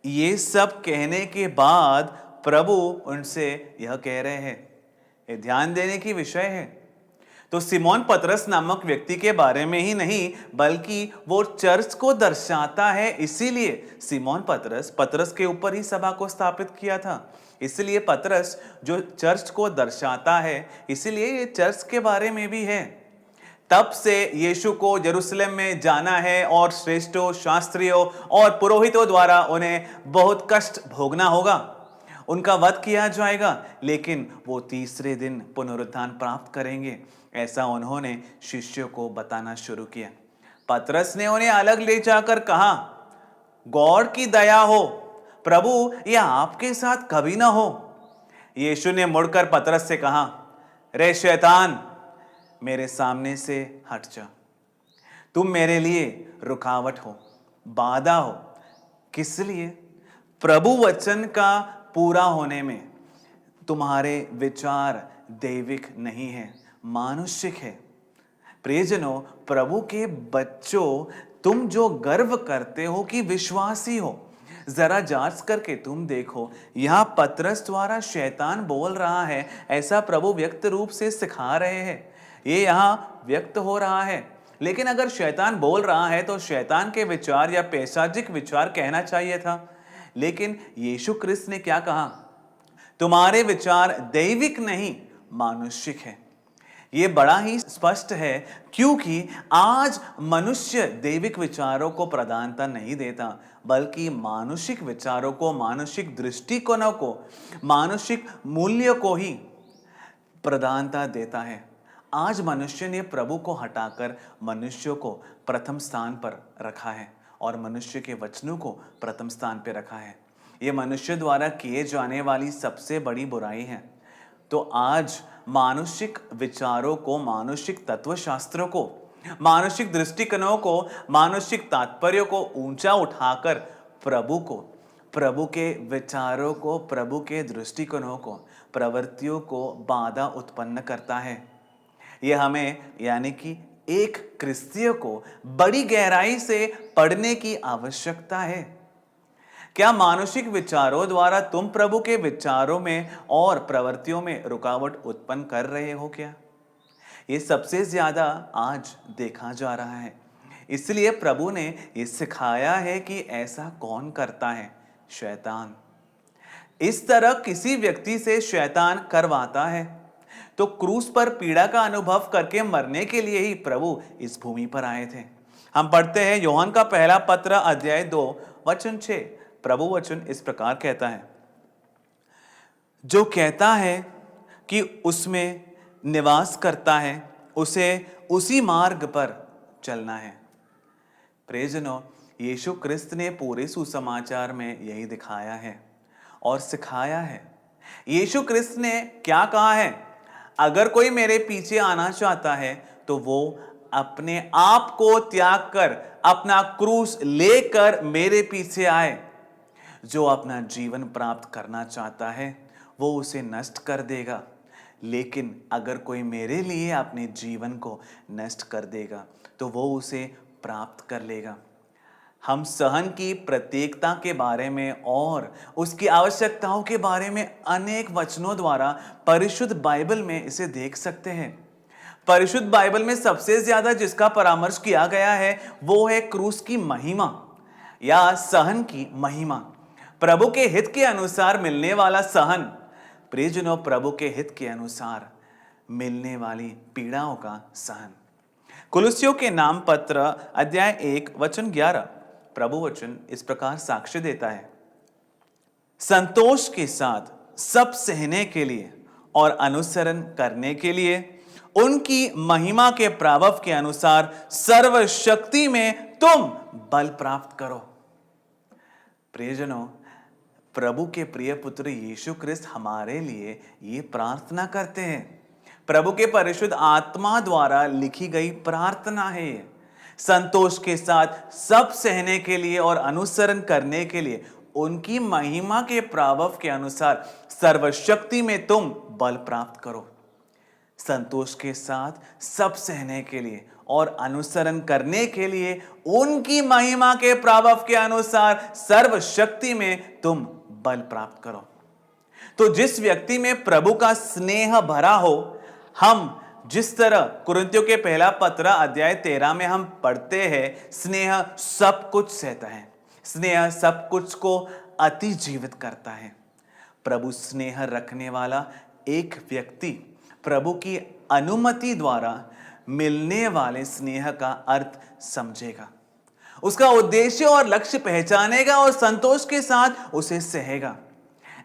ये सब कहने के बाद प्रभु उनसे यह कह रहे हैं, ये ध्यान देने की विषय है। तो सिमोन पतरस नामक व्यक्ति के बारे में ही नहीं, बल्कि वो चर्च को दर्शाता है। इसीलिए सिमोन पतरस के ऊपर ही सभा को स्थापित किया था। इसलिए पतरस जो चर्च को दर्शाता है, इसीलिए ये चर्च के बारे में भी है। तब से यीशु को यरूशलेम में जाना है और श्रेष्ठों, शास्त्रियों और पुरोहितों द्वारा उन्हें बहुत कष्ट भोगना होगा। उनका वध किया जाएगा, लेकिन वो तीसरे दिन पुनरुत्थान प्राप्त करेंगे। ऐसा उन्होंने शिष्यों को बताना शुरू किया। पतरस ने उन्हें अलग ले जाकर कहा, गॉड की दया हो प्रभु, यह आपके साथ कभी ना हो। यीशु ने मुड़कर पतरस से कहा, रे शैतान, मेरे सामने से हट जा, तुम मेरे लिए रुकावट हो, बाधा हो। किस लिए? प्रभु वचन का पूरा होने में। तुम्हारे विचार दैविक नहीं है, मानुषिक है। प्रियजनों, प्रभु के बच्चों, तुम जो गर्व करते हो कि विश्वासी हो, जरा जांच करके तुम देखो, यहां पतरस द्वारा शैतान बोल रहा है, ऐसा प्रभु व्यक्त रूप से सिखा रहे हैं। ये यहां व्यक्त हो रहा है। लेकिन अगर शैतान बोल रहा है तो शैतान के विचार या पैशाचिक विचार कहना चाहिए था। लेकिन यीशु क्रिस्त ने क्या कहा? तुम्हारे विचार दैविक नहीं, मानुषिक है। ये बड़ा ही स्पष्ट है, क्योंकि आज मनुष्य दैविक विचारों को प्रधानता नहीं देता, बल्कि मानुषिक विचारों को, मानुषिक दृष्टिकोणों को, मानुषिक मूल्य को ही प्रधानता देता है। आज मनुष्य ने प्रभु को हटाकर मनुष्यों को प्रथम स्थान पर रखा है और मनुष्य के वचनों को प्रथम स्थान पर रखा है। ये मनुष्य द्वारा किए जाने वाली सबसे बड़ी बुराई है। तो आज मानुषिक विचारों को, मानुषिक तत्वशास्त्रों को, मानुषिक दृष्टिकोणों को, मानुषिक तात्पर्यों को ऊंचा उठाकर प्रभु को, प्रभु के विचारों को, प्रभु के दृष्टिकोणों को, प्रवृत्तियों को बाधा उत्पन्न करता है। यह हमें यानी कि एक क्रिस्तीय को बड़ी गहराई से पढ़ने की आवश्यकता है। क्या मानुषिक विचारों द्वारा तुम प्रभु के विचारों में और प्रवृत्तियों में रुकावट उत्पन्न कर रहे हो क्या? ये सबसे ज्यादा आज देखा जा रहा है। इसलिए प्रभु ने ये सिखाया है कि ऐसा कौन करता है? शैतान। इस तरह किसी व्यक्ति से शैतान करवाता है तो क्रूस पर पीड़ा का अनुभव करके मरने के लिए ही प्रभु इस भूमि पर आए थे। हम पढ़ते हैं यूहन्ना का पहला पत्र अध्याय 2 वचन 6। प्रभु वचन इस प्रकार कहता है, जो कहता है कि उसमें निवास करता है, उसे उसी मार्ग पर चलना है। प्रियजनों, यीशु क्रिस्त ने पूरे सुसमाचार में यही दिखाया है और सिखाया है। यीशु क्रिस्त ने क्या कहा है? अगर कोई मेरे पीछे आना चाहता है तो वो अपने आप को त्याग कर, अपना क्रूस लेकर मेरे पीछे आए। जो अपना जीवन प्राप्त करना चाहता है वो उसे नष्ट कर देगा, लेकिन अगर कोई मेरे लिए अपने जीवन को नष्ट कर देगा तो वो उसे प्राप्त कर लेगा। हम सहन की प्रत्येकता के बारे में और उसकी आवश्यकताओं के बारे में अनेक वचनों द्वारा परिशुद्ध बाइबल में इसे देख सकते हैं। परिशुद्ध बाइबल में सबसे ज्यादा जिसका परामर्श किया गया है वो है क्रूस की महिमा या सहन की महिमा, प्रभु के हित के अनुसार मिलने वाला सहन। प्रियजनों, प्रभु के हित के अनुसार मिलने वाली पीड़ाओं का सहन। कुलुस्सियों के नाम पत्र अध्याय 1 वचन 11 प्रभु वचन इस प्रकार साक्ष्य देता है, संतोष के साथ सब सहने के लिए और अनुसरण करने के लिए उनकी महिमा के प्रभाव के अनुसार सर्वशक्ति में तुम बल प्राप्त करो। प्रियजनों, प्रभु के प्रिय पुत्र यीशु क्रिस्त हमारे लिए ये प्रार्थना करते हैं। प्रभु के परिशुद्ध आत्मा द्वारा लिखी गई प्रार्थना है ये। संतोष के साथ सब सहने के लिए और अनुसरण करने के लिए उनकी महिमा के प्रभाव के अनुसार सर्वशक्ति में तुम बल प्राप्त करो। संतोष के साथ सब सहने के लिए और अनुसरण करने के लिए उनकी महिमा के प्रभाव के अनुसार सर्वशक्ति में तुम बल प्राप्त करो। तो जिस व्यक्ति में प्रभु का स्नेह भरा हो, हम जिस तरह कुरिन्थियों के पहला पत्र अध्याय 13 में हम पढ़ते हैं, स्नेह सब कुछ सहता है, स्नेह सब कुछ को अति जीवित करता है। प्रभु स्नेह रखने वाला एक व्यक्ति प्रभु की अनुमति द्वारा मिलने वाले स्नेह का अर्थ समझेगा, उसका उद्देश्य और लक्ष्य पहचानेगा और संतोष के साथ उसे सहेगा।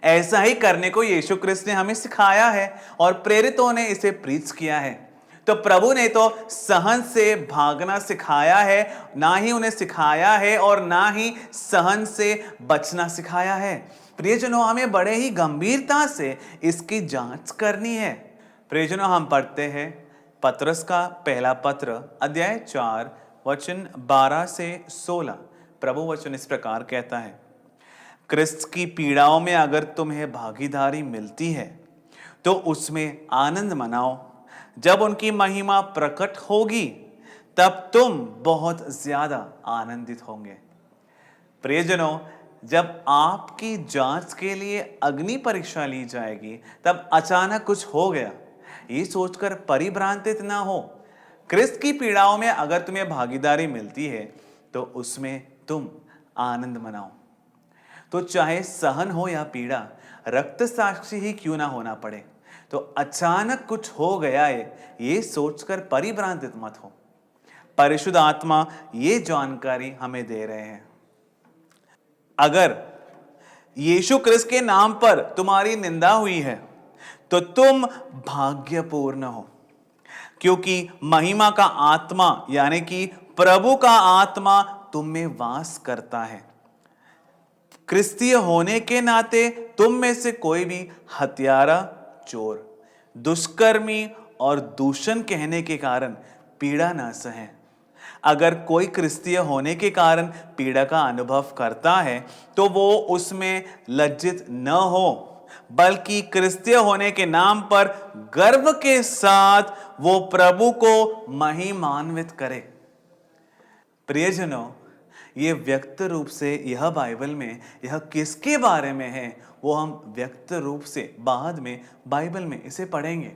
ऐसा ही करने को यीशु क्रिस्त ने हमें सिखाया है और प्रेरितों ने इसे प्रीच किया है। तो प्रभु ने तो सहन से भागना सिखाया है, ना ही उन्हें सिखाया है और ना ही सहन से बचना सिखाया है। प्रियजनों, हमें बड़े ही गंभीरता से इसकी जांच करनी है। प्रियजनों, हम पढ़ते हैं पतरस का पहला पत्र अध्याय 4 वचन 12 से 16। प्रभु वचन इस प्रकार कहता है, क्रिस्त की पीड़ाओं में अगर तुम्हें भागीदारी मिलती है तो उसमें आनंद मनाओ। जब उनकी महिमा प्रकट होगी तब तुम बहुत ज्यादा आनंदित होंगे। प्रियजनों, जब आपकी जांच के लिए अग्नि परीक्षा ली जाएगी तब अचानक कुछ हो गया, ये सोचकर परिभ्रांतित ना हो। क्रिस्त की पीड़ाओं में अगर तुम्हें भागीदारी मिलती है तो उसमें तुम आनंद मनाओ। तो चाहे सहन हो या पीड़ा, रक्त साक्षी ही क्यों ना होना पड़े, तो अचानक कुछ हो गया है ये सोचकर परिभ्रांतित मत हो। परिशुद्ध आत्मा ये जानकारी हमें दे रहे हैं। अगर यीशु क्रिस्त के नाम पर तुम्हारी निंदा हुई है तो तुम भाग्यपूर्ण हो, क्योंकि महिमा का आत्मा यानी कि प्रभु का आत्मा तुम में वास करता है। क्रिस्तीय होने के नाते तुम में से कोई भी हत्यारा, चोर, दुष्कर्मी और दूषण कहने के कारण पीड़ा न सहे। अगर कोई क्रिस्तीय होने के कारण पीड़ा का अनुभव करता है तो वो उसमें लज्जित न हो, बल्कि क्रिस्तीय होने के नाम पर गर्व के साथ वो प्रभु को महिमान्वित करे। प्रियजनों, ये व्यक्त रूप से यह बाइबल में यह किसके बारे में है वो हम व्यक्त रूप से बाद में बाइबल में इसे पढ़ेंगे।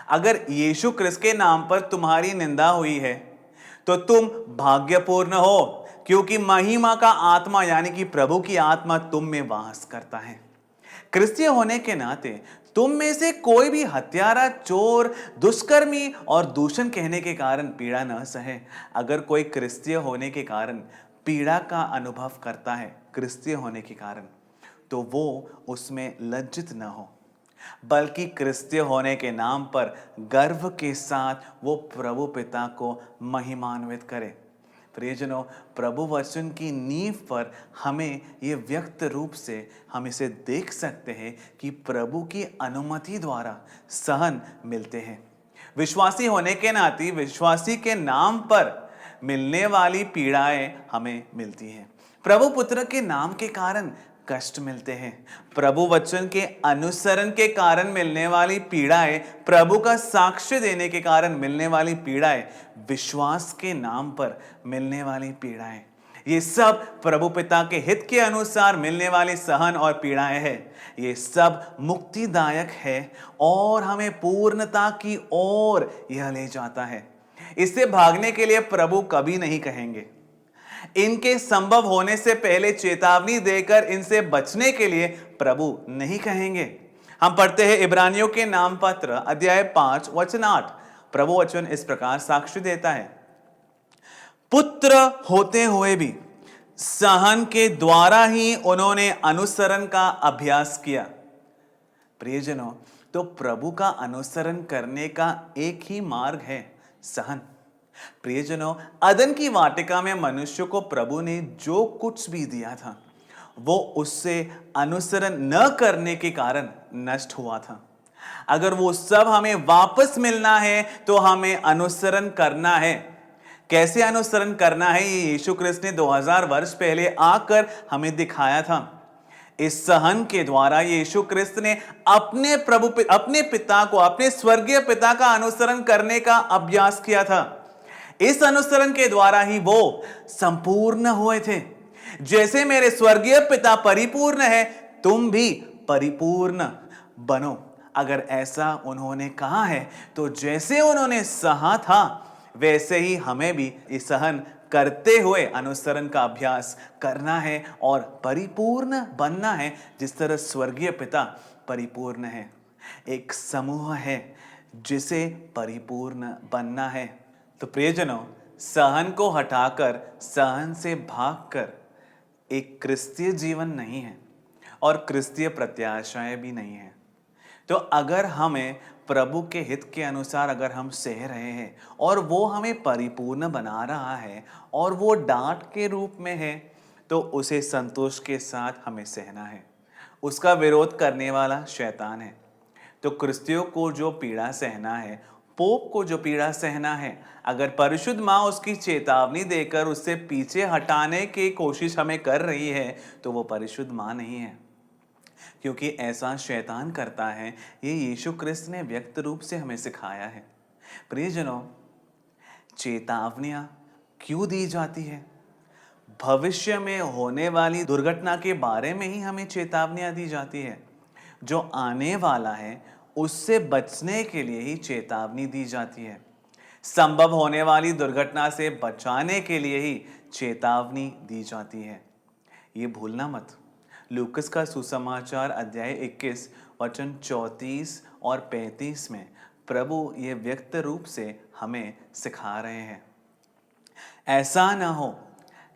अगर यीशु क्रिस्त के नाम पर तुम्हारी निंदा हुई है तो तुम भाग्यपूर्ण हो, क्योंकि महिमा का आत्मा यानी कि प्रभु की आत्मा तुम में वास करता है। क्रिस्तीय होने के नाते तुम में से कोई भी हत्यारा, चोर, दुष्कर्मी और दूषण कहने के कारण पीड़ा न सहे। अगर कोई क्रिस्तीय होने के कारण पीड़ा का अनुभव करता है क्रिस्तीय होने के कारण, तो वो उसमें लज्जित न हो, बल्कि क्रिस्तीय होने के नाम पर गर्व के साथ वो प्रभु पिता को महिमान्वित करे। प्रियजनों, प्रभु वचन की नींव पर हमें ये व्यक्त रूप से हम इसे देख सकते हैं कि प्रभु की अनुमति द्वारा सहन मिलते हैं। विश्वासी होने के नाते विश्वासी के नाम पर मिलने वाली पीड़ाएं हमें मिलती हैं। प्रभु पुत्र के नाम के कारण कष्ट मिलते हैं। प्रभु वचन के अनुसरण के कारण मिलने वाली पीड़ाएं, प्रभु का साक्ष्य देने के कारण मिलने वाली पीड़ाएं, विश्वास के नाम पर मिलने वाली पीड़ाएं, ये सब प्रभु पिता के हित के अनुसार मिलने वाली सहन और पीड़ाएं हैं। ये सब मुक्तिदायक है और हमें पूर्णता की ओर यह ले जाता है। इससे भागने के लिए प्रभु कभी नहीं कहेंगे। इनके संभव होने से पहले चेतावनी देकर इनसे बचने के लिए प्रभु नहीं कहेंगे। हम पढ़ते हैं इब्रानियों के नाम पत्र अध्याय 5 वचन 8। प्रभु वचन इस प्रकार साक्ष्य देता है, पुत्र होते हुए भी सहन के द्वारा ही उन्होंने अनुसरण का अभ्यास किया। प्रियजनों, तो प्रभु का अनुसरण करने का एक ही मार्ग है, सहन। प्रियजनों, अदन की वाटिका में मनुष्य को प्रभु ने जो कुछ भी दिया था वो उससे अनुसरण न करने के कारण नष्ट हुआ था। अगर वो सब हमें वापस मिलना है तो हमें अनुसरण करना है। कैसे अनुसरण करना है ये यीशु क्रिस्त ने 2000 वर्ष पहले आकर हमें दिखाया था। इस सहन के द्वारा यीशु क्रिस्त ने अपने पिता को, अपने स्वर्गीय पिता का अनुसरण करने का अभ्यास किया था। इस अनुसरण के द्वारा ही वो संपूर्ण हुए थे। जैसे मेरे स्वर्गीय पिता परिपूर्ण है, तुम भी परिपूर्ण बनो। अगर ऐसा उन्होंने कहा है तो जैसे उन्होंने सहा था वैसे ही हमें भी इस सहन करते हुए अनुसरण का अभ्यास करना है और परिपूर्ण बनना है, जिस तरह स्वर्गीय पिता परिपूर्ण है। एक समूह है जिसे परिपूर्ण बनना है। तो प्रियजनों, सहन को हटाकर, सहन से भागकर एक क्रिस्तीय जीवन नहीं है और क्रिस्तीय प्रत्याशाएं भी नहीं है। तो अगर हमें प्रभु के हित के अनुसार अगर हम सह रहे हैं और वो हमें परिपूर्ण बना रहा है और वो डांट के रूप में है, तो उसे संतोष के साथ हमें सहना है। उसका विरोध करने वाला शैतान है। तो क्रिस्तियों को जो पीड़ा सहना है, पोप को जो पीड़ा सहना है, अगर परिशुद्ध माँ उसकी चेतावनी देकर उससे पीछे हटाने की कोशिश हमें कर रही है, तो वो परिशुद्ध माँ नहीं है, क्योंकि ऐसा शैतान करता है। ये यीशु क्रिस्त ने व्यक्त रूप से हमें सिखाया है। प्रियजनों, चेतावनियां क्यों दी जाती है? भविष्य में होने वाली दुर्घटना के बारे में ही हमें चेतावनियां दी जाती है। जो आने वाला है उससे बचने के लिए ही चेतावनी दी जाती है। संभव होने वाली दुर्घटना से बचाने के लिए ही चेतावनी दी जाती है। ये भूलना मत। लूकस का सुसमाचार अध्याय 21 वचन 34 और 35 में प्रभु ये व्यक्त रूप से हमें सिखा रहे हैं। ऐसा न हो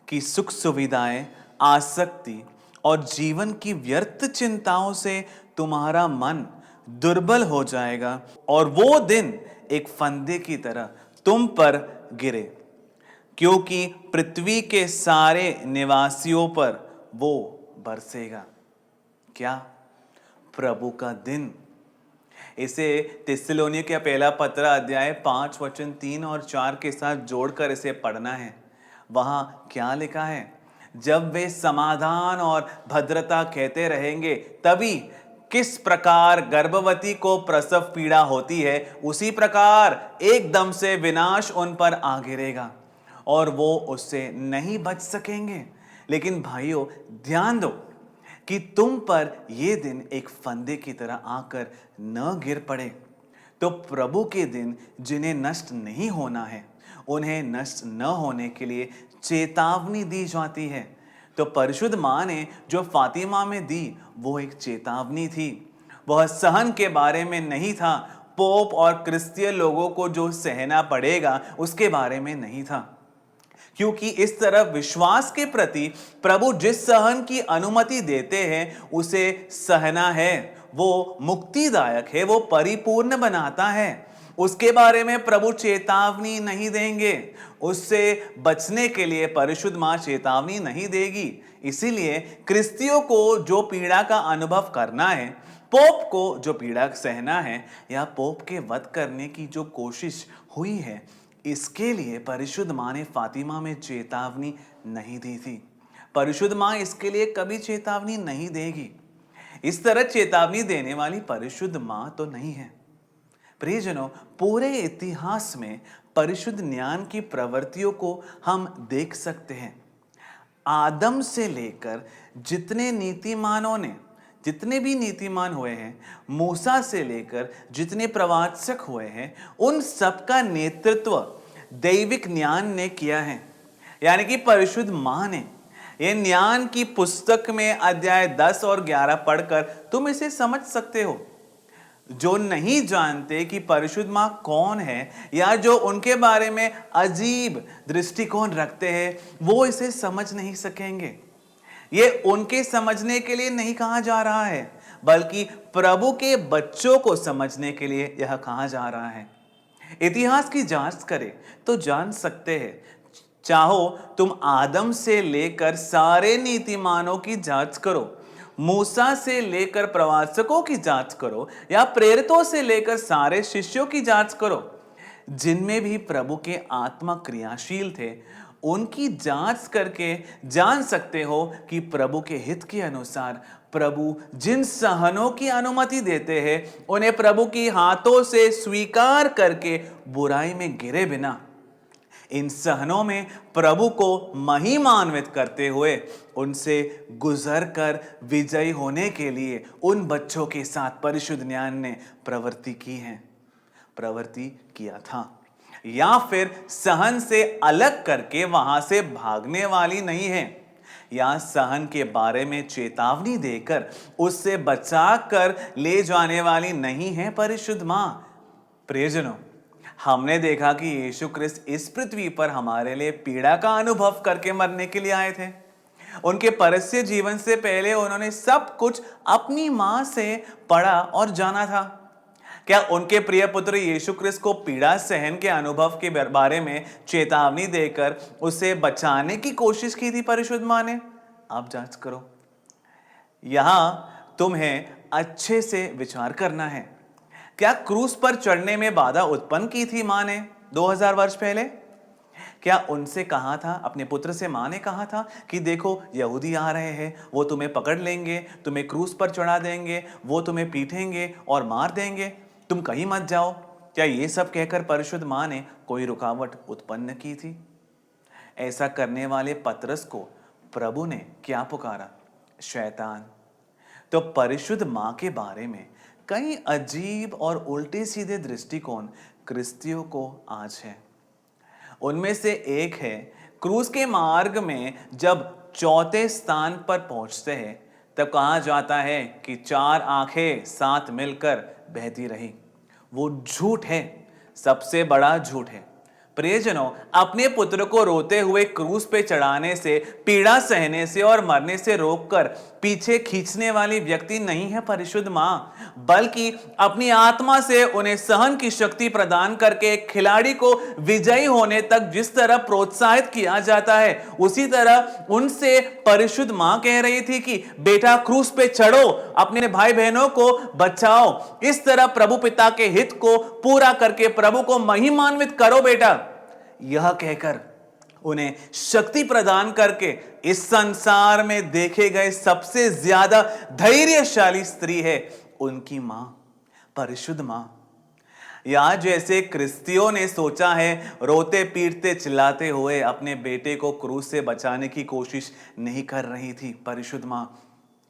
कि सुख सुविधाएं, आसक्ति और जीवन की व्यर्थ चिंताओं से तुम्हारा मन दुर्बल हो जाएगा और वो दिन एक फंदे की तरह तुम पर गिरे, क्योंकि पृथ्वी के सारे निवासियों पर वो बरसेगा। क्या? प्रभु का दिन। इसे थिस्सलुनीके का पहला पत्र अध्याय 5 वचन 3 और 4 के साथ जोड़कर इसे पढ़ना है। वहां क्या लिखा है? जब वे समाधान और भद्रता कहते रहेंगे, तभी किस प्रकार गर्भवती को प्रसव पीड़ा होती है, उसी प्रकार एकदम से विनाश उन पर आ गिरेगा और वो उससे नहीं बच सकेंगे। लेकिन भाइयों, ध्यान दो कि तुम पर ये दिन एक फंदे की तरह आकर न गिर पड़े। तो प्रभु के दिन जिन्हें नष्ट नहीं होना है, उन्हें नष्ट न होने के लिए चेतावनी दी जाती है। तो परिशुद्ध माँ ने जो फातिमा में दी, वो एक चेतावनी थी। वह सहन के बारे में नहीं था। पोप और क्रिस्तीय लोगों को जो सहना पड़ेगा उसके बारे में नहीं था, क्योंकि इस तरह विश्वास के प्रति प्रभु जिस सहन की अनुमति देते हैं उसे सहना है। वो मुक्तिदायक है, वो परिपूर्ण बनाता है। उसके बारे में प्रभु चेतावनी नहीं देंगे। उससे बचने के लिए परिशुद्ध मां चेतावनी नहीं देगी। इसीलिए क्रिस्तियों को जो पीड़ा का अनुभव करना है, पोप को जो पीड़ा सहना है, या पोप के वध करने की जो कोशिश हुई है, इसके लिए परिशुद्ध मां ने फातिमा में चेतावनी नहीं दी थी। परिशुद्ध मां इसके लिए कभी चेतावनी नहीं देगी। इस तरह चेतावनी देने वाली परिशुद्ध मां तो नहीं है। प्रियजनों, पूरे इतिहास में परिशुद्ध ज्ञान की प्रवृत्तियों को हम देख सकते हैं। आदम से लेकर जितने भी नीतिमान हुए हैं, मूसा से लेकर जितने प्रवाचक हुए हैं, उन सबका नेतृत्व दैविक ज्ञान ने किया है, यानी कि परिशुद्ध मां ने। ये ज्ञान की पुस्तक में अध्याय 10 और 11 पढ़कर तुम इसे समझ सकते हो। जो नहीं जानते कि परिशुद्ध मां कौन है, या जो उनके बारे में अजीब दृष्टिकोण रखते हैं, वो इसे समझ नहीं सकेंगे। ये उनके समझने के लिए नहीं कहा जा रहा है, बल्कि प्रभु के बच्चों को समझने के लिए यह कहा जा रहा है। इतिहास की जांच करें तो जान सकते हैं। चाहो तुम आदम से लेकर सारे नीतिमानों की जांच करो, मूसा से लेकर प्रवाचकों की जांच करो, या प्रेरितों से लेकर सारे शिष्यों की जांच करो, जिनमें भी प्रभु के आत्मा क्रियाशील थे, उनकी जांच करके जान सकते हो कि प्रभु के हित के अनुसार प्रभु जिन सहनों की अनुमति देते हैं, उन्हें प्रभु की हाथों से स्वीकार करके बुराई में गिरे बिना इन सहनों में प्रभु को महिमान्वित करते हुए उनसे गुजर कर विजयी होने के लिए उन बच्चों के साथ परिशुद्ध ज्ञान ने प्रवृत्ति किया था, या फिर सहन से अलग करके वहां से भागने वाली नहीं है, या सहन के बारे में चेतावनी देकर उससे बचा कर ले जाने वाली नहीं है परिशुद्ध मां। प्रियजनों, हमने देखा कि यीशु क्रिस्त इस पृथ्वी पर हमारे लिए पीड़ा का अनुभव करके मरने के लिए आए थे। उनके परस्य जीवन से पहले उन्होंने सब कुछ अपनी मां से पढ़ा और जाना था, क्या उनके प्रिय पुत्र यीशु क्रिस्त को पीड़ा सहन के अनुभव के बारे में चेतावनी देकर उसे बचाने की कोशिश की थी परिशुद्ध मां ने? आप जांच करो। यहां तुम्हें अच्छे से विचार करना है। क्या क्रूस पर चढ़ने में बाधा उत्पन्न की थी मां ने 2000 वर्ष पहले? क्या उनसे कहा था, अपने पुत्र से मां ने कहा था कि देखो यहूदी आ रहे हैं, वो तुम्हें पकड़ लेंगे, तुम्हें क्रूस पर चढ़ा देंगे, वो तुम्हें पीटेंगे और मार देंगे, तुम कहीं मत जाओ? क्या ये सब कहकर परिशुद्ध मां ने कोई रुकावट उत्पन्न की थी? ऐसा करने वाले पतरस को प्रभु ने क्या पुकारा? शैतान। तो परिशुद्ध मां के बारे में कई अजीब और उल्टे सीधे दृष्टिकोण क्रिस्तियों को आज है। उनमें से एक है, क्रूस के मार्ग में जब चौथे स्थान पर पहुंचते हैं तब कहा जाता है कि 4 आंखें साथ मिलकर बहती रही। वो झूठ है, सबसे बड़ा झूठ है। प्रियजनों, अपने पुत्र को रोते हुए क्रूस पे चढ़ाने से, पीड़ा सहने से और मरने से रोककर पीछे खींचने वाली व्यक्ति नहीं है परिशुद्ध मां, बल्कि अपनी आत्मा से उन्हें सहन की शक्ति प्रदान करके एक खिलाड़ी को विजयी होने तक जिस तरह प्रोत्साहित किया जाता है, उसी तरह उनसे परिशुद्ध मां कह रही थी कि बेटा क्रूस पे चढ़ो, अपने भाई बहनों को बचाओ। इस तरह प्रभु पिता के हित को पूरा करके प्रभु को महिमान्वित करो बेटा, यह कहकर उन्हें शक्ति प्रदान करके इस संसार में देखे गए सबसे ज्यादा धैर्यशाली स्त्री है उनकी मां, परिशुद्ध मां। या जैसे क्रिस्तियों ने सोचा है, रोते पीटते चिल्लाते हुए अपने बेटे को क्रूस से बचाने की कोशिश नहीं कर रही थी परिशुद्ध मां।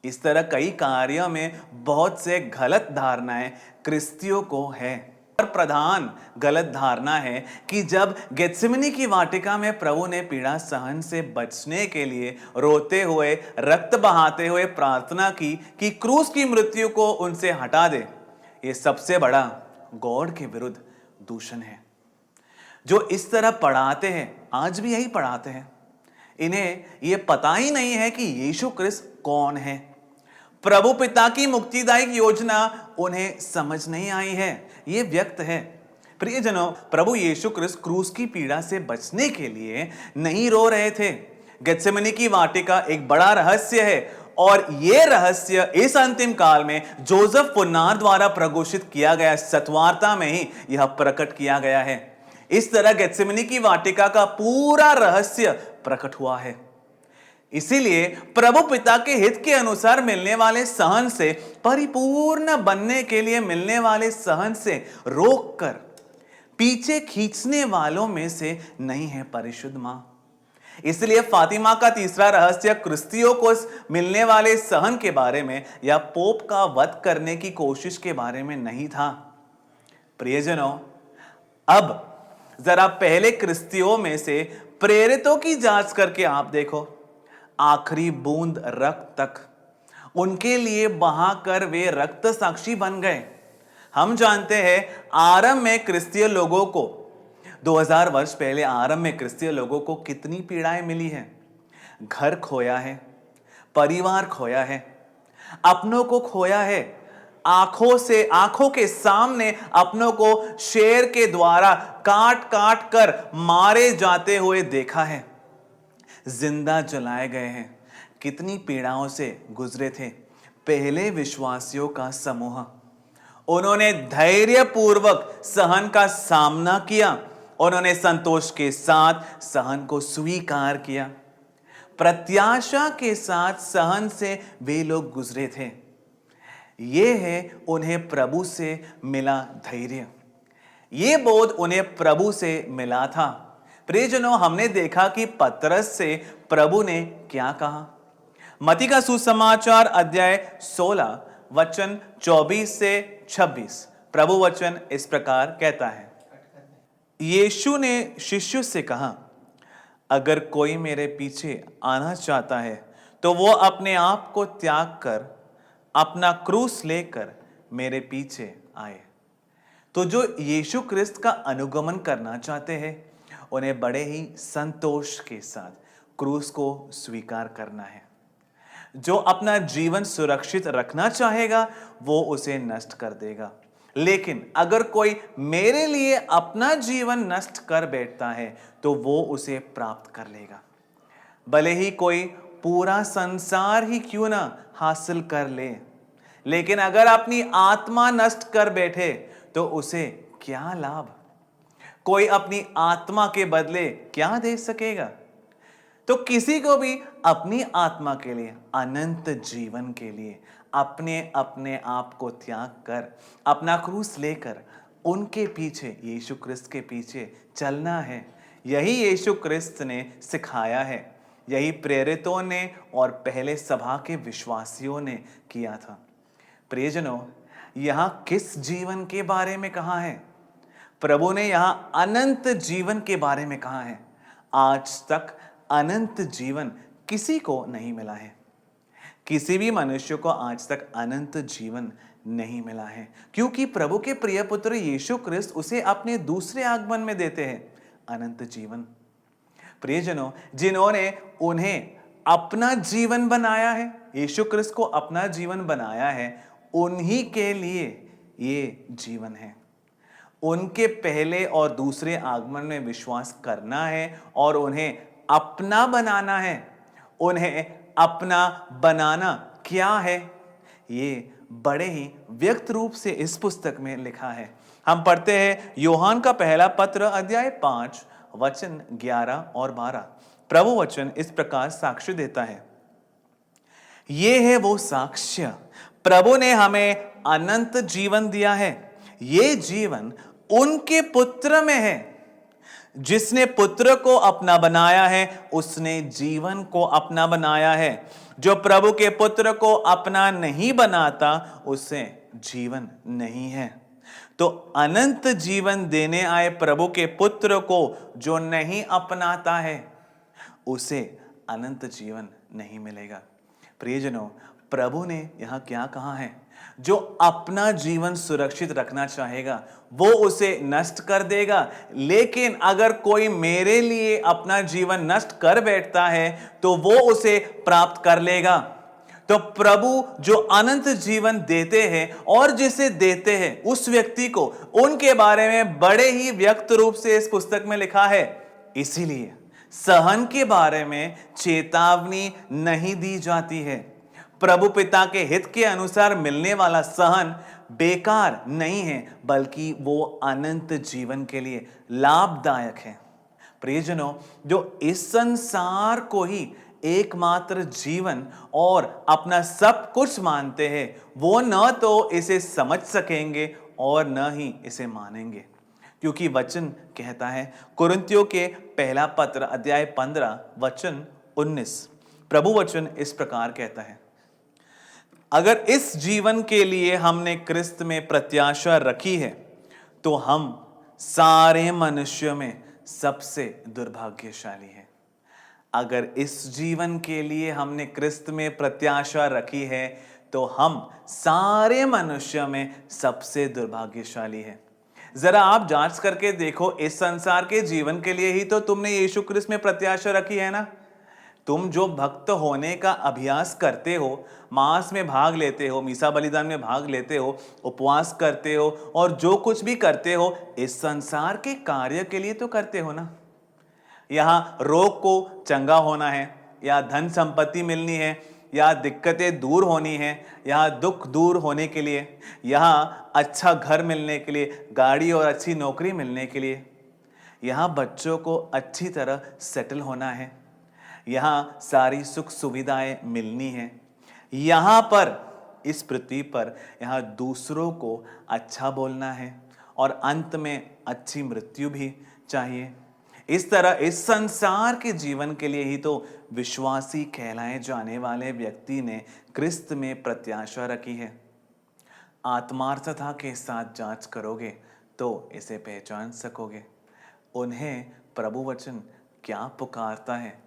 इस तरह कई कार्यों में बहुत से गलत धारणाएं क्रिस्तियों को है। और प्रधान गलत धारणा है कि जब गेत्सेमनी की वाटिका में प्रभु ने पीड़ा सहन से बचने के लिए रोते हुए, रक्त बहाते हुए प्रार्थना की कि क्रूस की मृत्यु को उनसे हटा दे, ये सबसे बड़ा गॉड के विरुद्ध दूषण है। जो इस तरह पढ़ाते हैं, आज भी यही पढ़ाते हैं, इन्हें यह पता ही नहीं है कि यीशु क्रिस्त कौन है। प्रभु पिता की मुक्तिदायक योजना उन्हें समझ नहीं आई है, ये व्यक्त है। प्रियजनों, प्रभु यीशु क्रिस्त क्रूस की पीड़ा से बचने के लिए नहीं रो रहे थे। गेत्सेमनी की वाटिका एक बड़ा रहस्य है और यह रहस्य इस अंतिम काल में जोसेफ पुन्नार द्वारा प्रघोषित किया गया सत्वार्ता में ही यह प्रकट किया गया है। इस तरह गेत्सेमनी की वाटिका का पूरा रहस्य प्रकट हुआ है। इसीलिए प्रभु पिता के हित के अनुसार मिलने वाले सहन से, परिपूर्ण बनने के लिए मिलने वाले सहन से रोककर पीछे खींचने वालों में से नहीं है परिशुद्ध मां। इसलिए फातिमा का तीसरा रहस्य क्रिस्तियों को मिलने वाले सहन के बारे में या पोप का वध करने की कोशिश के बारे में नहीं था। प्रियजनों, अब जरा पहले क्रिस्तियों में से प्रेरितों की जांच करके आप देखो। आखिरी बूंद रक्त तक उनके लिए बहाकर वे रक्त साक्षी बन गए। हम जानते हैं आरंभ में क्रिस्तीय लोगों को 2000 वर्ष पहले आरंभ में क्रिस्तीय लोगों को कितनी पीड़ाएं मिली हैं। घर खोया है, परिवार खोया है, अपनों को खोया है, आंखों के सामने अपनों को शेर के द्वारा काट काट कर मारे जाते हुए देखा है, जिंदा जलाए गए हैं। कितनी पीड़ाओं से गुजरे थे पहले विश्वासियों का समूह। उन्होंने धैर्यपूर्वक सहन का सामना किया, उन्होंने संतोष के साथ सहन को स्वीकार किया, प्रत्याशा के साथ सहन से वे लोग गुजरे थे। ये है उन्हें प्रभु से मिला धैर्य, ये बोध उन्हें प्रभु से मिला था। प्रियजनों, हमने देखा कि पतरस से प्रभु ने क्या कहा। मत्ती का सुसमाचार अध्याय 16 वचन 24 से 26 प्रभु वचन इस प्रकार कहता है, यीशु ने शिष्यों से कहा, अगर कोई मेरे पीछे आना चाहता है तो वो अपने आप को त्याग कर अपना क्रूस लेकर मेरे पीछे आए। तो जो यीशु क्रिस्त का अनुगमन करना चाहते हैं उन्हें बड़े ही संतोष के साथ क्रूस को स्वीकार करना है। जो अपना जीवन सुरक्षित रखना चाहेगा वो उसे नष्ट कर देगा। लेकिन अगर कोई मेरे लिए अपना जीवन नष्ट कर बैठता है तो वो उसे प्राप्त कर लेगा। भले ही कोई पूरा संसार ही क्यों ना हासिल कर ले, लेकिन अगर अपनी आत्मा नष्ट कर बैठे तो उसे क्या लाभ? कोई अपनी आत्मा के बदले क्या दे सकेगा? तो किसी को भी अपनी आत्मा के लिए, अनंत जीवन के लिए अपने अपने आप को त्याग कर, अपना क्रूस लेकर उनके पीछे, यीशु क्रिस्त के पीछे चलना है। यही यीशु क्रिस्त ने सिखाया है, यही प्रेरितों ने और पहले सभा के विश्वासियों ने किया था। प्रियजनों, यहां किस जीवन के बारे में कहा है? प्रभु ने यहां अनंत जीवन के बारे में कहा है। आज तक अनंत जीवन किसी को नहीं मिला है। किसी भी मनुष्य को आज तक अनंत जीवन नहीं मिला है, क्योंकि प्रभु के प्रिय पुत्र यीशु क्रिस्त उसे अपने दूसरे आगमन में देते हैं अनंत जीवन। प्रियजनों, जिन्होंने उन्हें अपना जीवन बनाया है, यीशु क्रिस्त को अपना जीवन बनाया है, उन्हीं के लिए ये जीवन है। उनके पहले और दूसरे आगमन में विश्वास करना है और उन्हें अपना बनाना है। उन्हें अपना बनाना क्या है, ये बड़े ही व्यक्त रूप से इस पुस्तक में लिखा है। हम पढ़ते हैं यूहन्ना का पहला पत्र अध्याय 5 वचन 11 और 12। प्रभु वचन इस प्रकार साक्ष्य देता है, ये है वो साक्ष्य, प्रभु ने हमें अनंत जीवन दिया है। ये जीवन उनके पुत्र में है। जिसने पुत्र को अपना बनाया है उसने जीवन को अपना बनाया है। जो प्रभु के पुत्र को अपना नहीं बनाता उसे जीवन नहीं है। तो अनंत जीवन देने आए प्रभु के पुत्र को जो नहीं अपनाता है उसे अनंत जीवन नहीं मिलेगा। प्रियजनों, प्रभु ने यहां क्या कहा है? जो अपना जीवन सुरक्षित रखना चाहेगा वो उसे नष्ट कर देगा, लेकिन अगर कोई मेरे लिए अपना जीवन नष्ट कर बैठता है तो वो उसे प्राप्त कर लेगा। तो प्रभु जो अनंत जीवन देते हैं और जिसे देते हैं उस व्यक्ति को, उनके बारे में बड़े ही व्यक्त रूप से इस पुस्तक में लिखा है। इसीलिए सहन के बारे में चेतावनी नहीं दी जाती है। प्रभु पिता के हित के अनुसार मिलने वाला सहन बेकार नहीं है, बल्कि वो अनंत जीवन के लिए लाभदायक है। प्रियजनों, जो इस संसार को ही एकमात्र जीवन और अपना सब कुछ मानते हैं, वो न तो इसे समझ सकेंगे और न ही इसे मानेंगे। क्योंकि वचन कहता है, कुरिन्थियों के पहला पत्र अध्याय 15 वचन 19, प्रभु वचन इस प्रकार कहता है, अगर इस जीवन के लिए हमने क्रिस्त में प्रत्याशा रखी है तो हम सारे मनुष्यों में सबसे दुर्भाग्यशाली हैं। अगर इस जीवन के लिए हमने क्रिस्त में प्रत्याशा रखी है तो हम सारे मनुष्यों में सबसे दुर्भाग्यशाली हैं। जरा आप जांच करके देखो, इस संसार के जीवन के लिए ही तो तुमने यीशु क्रिस्त में प्रत्याशा रखी है ना। तुम जो भक्त होने का अभ्यास करते हो, मास में भाग लेते हो, मीसा बलिदान में भाग लेते हो, उपवास करते हो और जो कुछ भी करते हो, इस संसार के कार्य के लिए तो करते हो ना। यहाँ रोग को चंगा होना है, या धन संपत्ति मिलनी है, या दिक्कतें दूर होनी है, यहाँ दुख दूर होने के लिए, यहाँ अच्छा घर मिलने के लिए, गाड़ी और अच्छी नौकरी मिलने के लिए, यहाँ बच्चों को अच्छी तरह सेटल होना है, यहाँ सारी सुख सुविधाएं मिलनी है, यहाँ पर इस पृथ्वी पर यहाँ दूसरों को अच्छा बोलना है और अंत में अच्छी मृत्यु भी चाहिए। इस तरह इस संसार के जीवन के लिए ही तो विश्वासी कहलाए जाने वाले व्यक्ति ने क्रिस्त में प्रत्याशा रखी है। आत्मार्थता के साथ जांच करोगे तो इसे पहचान सकोगे। उन्हें प्रभु वचन क्या पुकारता है?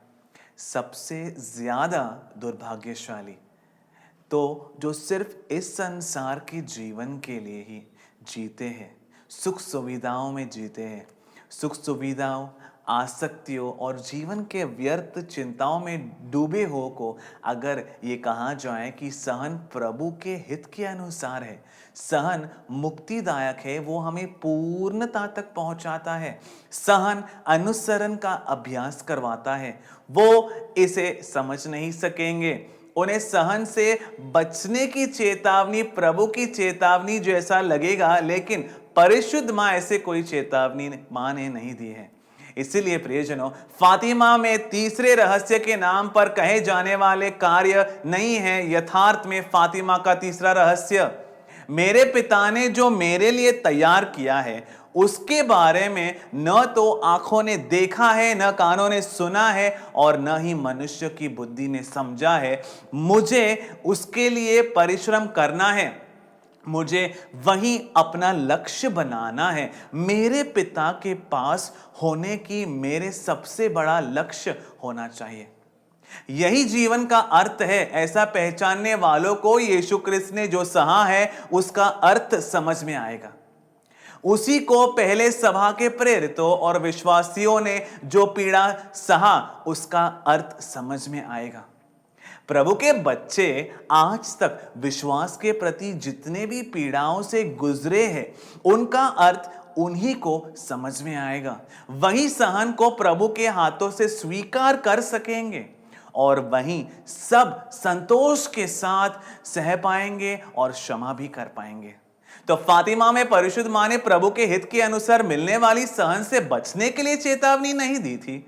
सबसे ज्यादा दुर्भाग्यशाली तो जो सिर्फ इस संसार के जीवन के लिए ही जीते हैं, सुख सुविधाओं में जीते हैं, सुख सुविधाओं, आसक्तियों और जीवन के व्यर्थ चिंताओं में डूबे हो को अगर ये कहा जाए कि सहन प्रभु के हित के अनुसार है, सहन मुक्तिदायक है, वो हमें पूर्णता तक पहुंचाता है, सहन अनुसरण का अभ्यास करवाता है, वो इसे समझ नहीं सकेंगे। उन्हें सहन से बचने की चेतावनी प्रभु की चेतावनी जैसा लगेगा, लेकिन परिशुद्ध मां ऐसे कोई चेतावनी मां ने नहीं दी है। इसीलिए प्रियजनों, फातिमा में तीसरे रहस्य के नाम पर कहे जाने वाले कार्य नहीं है यथार्थ में फातिमा का तीसरा रहस्य। मेरे पिता ने जो मेरे लिए तैयार किया है उसके बारे में न तो आंखों ने देखा है, न कानों ने सुना है, और न ही मनुष्य की बुद्धि ने समझा है। मुझे उसके लिए परिश्रम करना है, मुझे वही अपना लक्ष्य बनाना है। मेरे पिता के पास होने की मेरे सबसे बड़ा लक्ष्य होना चाहिए। यही जीवन का अर्थ है। ऐसा पहचानने वालों को यीशु क्रिस्त ने जो सहा है उसका अर्थ समझ में आएगा। उसी को पहले सभा के प्रेरितों और विश्वासियों ने जो पीड़ा सहा उसका अर्थ समझ में आएगा। प्रभु के बच्चे आज तक विश्वास के प्रति जितने भी पीड़ाओं से गुजरे हैं उनका अर्थ उन्हीं को समझ में आएगा। वही सहन को प्रभु के हाथों से स्वीकार कर सकेंगे और वहीं सब संतोष के साथ सह पाएंगे और क्षमा भी कर पाएंगे। तो फातिमा में परिशुद्ध मां ने प्रभु के हित के अनुसार मिलने वाली सहन से बचने के लिए चेतावनी नहीं दी थी।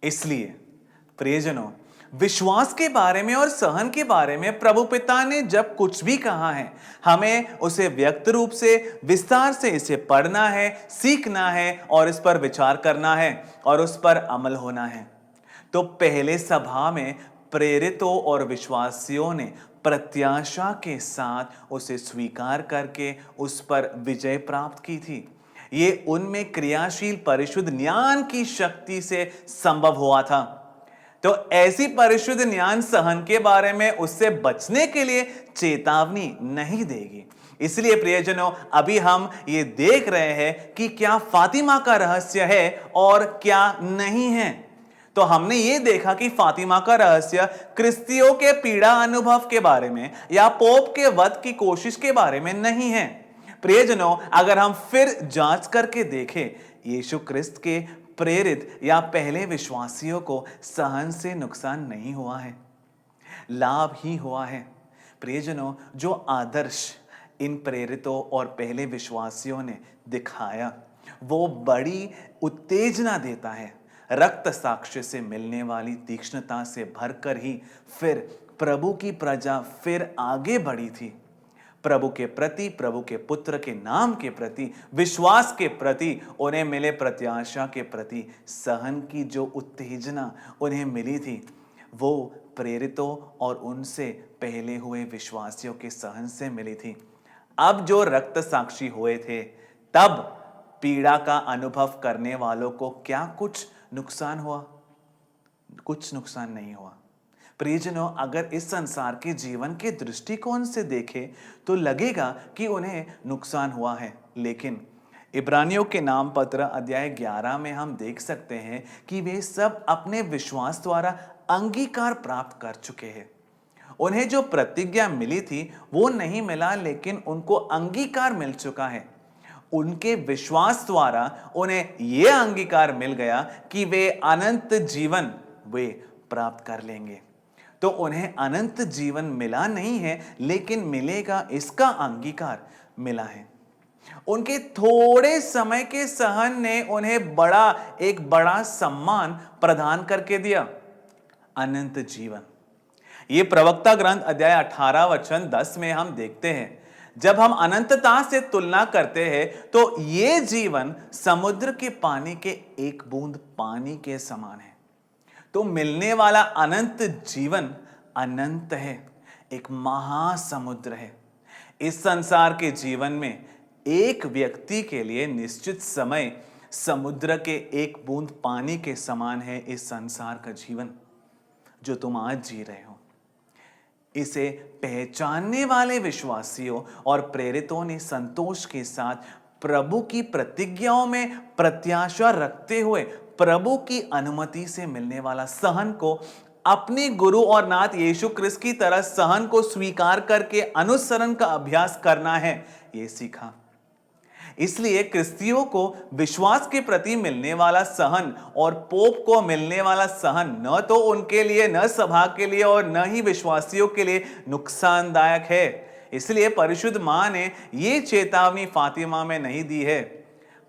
इसलिए प्रियजनों, विश्वास के बारे में और सहन के बारे में प्रभु पिता ने जब कुछ भी कहा है, हमें उसे व्यक्त रूप से विस्तार से इसे पढ़ना है, सीखना है और इस पर विचार करना है और उस पर अमल होना है। तो पहले सभा में प्रेरितों और विश्वासियों ने प्रत्याशा के साथ उसे स्वीकार करके उस पर विजय प्राप्त की थी। ये उनमें क्रियाशील परिशुद्ध ज्ञान की शक्ति से संभव हुआ था। तो ऐसी परिशुद्ध ज्ञान सहन के बारे में उससे बचने के लिए चेतावनी नहीं देगी। इसलिए प्रियजनों, अभी हम ये देख रहे हैं कि क्या फातिमा का रहस्य है और क्या नहीं है। तो हमने ये देखा कि फातिमा का रहस्य क्रिस्तियों के पीड़ा अनुभव के बारे में या पोप के वध की कोशिश के बारे में नहीं है। प्रियजनों, अगर हम फिर जांच करके देखें, यीशु क्रिस्त के प्रेरित या पहले विश्वासियों को सहन से नुकसान नहीं हुआ है, लाभ ही हुआ है। प्रियजनों, जो आदर्श इन प्रेरितों और पहले विश्वासियों ने दिखाया वो बड़ी उत्तेजना देता है। रक्त साक्ष्य से मिलने वाली तीक्ष्णता से भरकर ही फिर प्रभु की प्रजा फिर आगे बढ़ी थी। प्रभु के प्रति, प्रभु के पुत्र के नाम के प्रति, विश्वास के प्रति, उन्हें मिले प्रत्याशा के प्रति सहन की जो उत्तेजना उन्हें मिली थी वो प्रेरितों और उनसे पहले हुए विश्वासियों के सहन से मिली थी। अब जो रक्त साक्षी हुए थे तब पीड़ा का अनुभव करने वालों को क्या कुछ नुकसान हुआ? कुछ नुकसान नहीं हुआ। प्रियजनों, अगर इस संसार के जीवन के दृष्टिकोण से देखें तो लगेगा कि उन्हें नुकसान हुआ है, लेकिन इब्रानियों के नाम पत्र अध्याय 11 में हम देख सकते हैं कि वे सब अपने विश्वास द्वारा अंगीकार प्राप्त कर चुके हैं। उन्हें जो प्रतिज्ञा मिली थी वो नहीं मिला, लेकिन उनको अंगीकार मिल चुका है। उनके विश्वास द्वारा उन्हें यह अंगीकार मिल गया कि वे अनंत जीवन वे प्राप्त कर लेंगे। तो उन्हें अनंत जीवन मिला नहीं है, लेकिन मिलेगा इसका अंगीकार मिला है। उनके थोड़े समय के सहन ने उन्हें एक बड़ा सम्मान प्रदान करके दिया, अनंत जीवन। ये प्रवक्ता ग्रंथ अध्याय 18 वचन 10 में हम देखते हैं, जब हम अनंतता से तुलना करते हैं तो ये जीवन समुद्र के पानी के एक बूंद पानी के समान है। तो मिलने वाला अनंत जीवन अनंत है, एक महासमुद्र है। इस संसार के जीवन में एक व्यक्ति के लिए निश्चित समय समुद्र के एक बूंद पानी के समान है। इस संसार का जीवन जो तुम आज जी रहे हो, इसे पहचानने वाले विश्वासियों और प्रेरितों ने संतोष के साथ प्रभु की प्रतिज्ञाओं में प्रत्याशा रखते हुए प्रभु की अनुमति से मिलने वाला सहन को अपने गुरु और नाथ यीशु क्रिस्त की तरह सहन को स्वीकार करके अनुसरण का अभ्यास करना है, यह सीखा। इसलिए क्रिस्तियों को विश्वास के प्रति मिलने वाला सहन और पोप को मिलने वाला सहन न तो उनके लिए, न सभा के लिए और न ही विश्वासियों के लिए नुकसानदायक है। इसलिए परिशुद्ध मां ने यह चेतावनी फातिमा में नहीं दी है।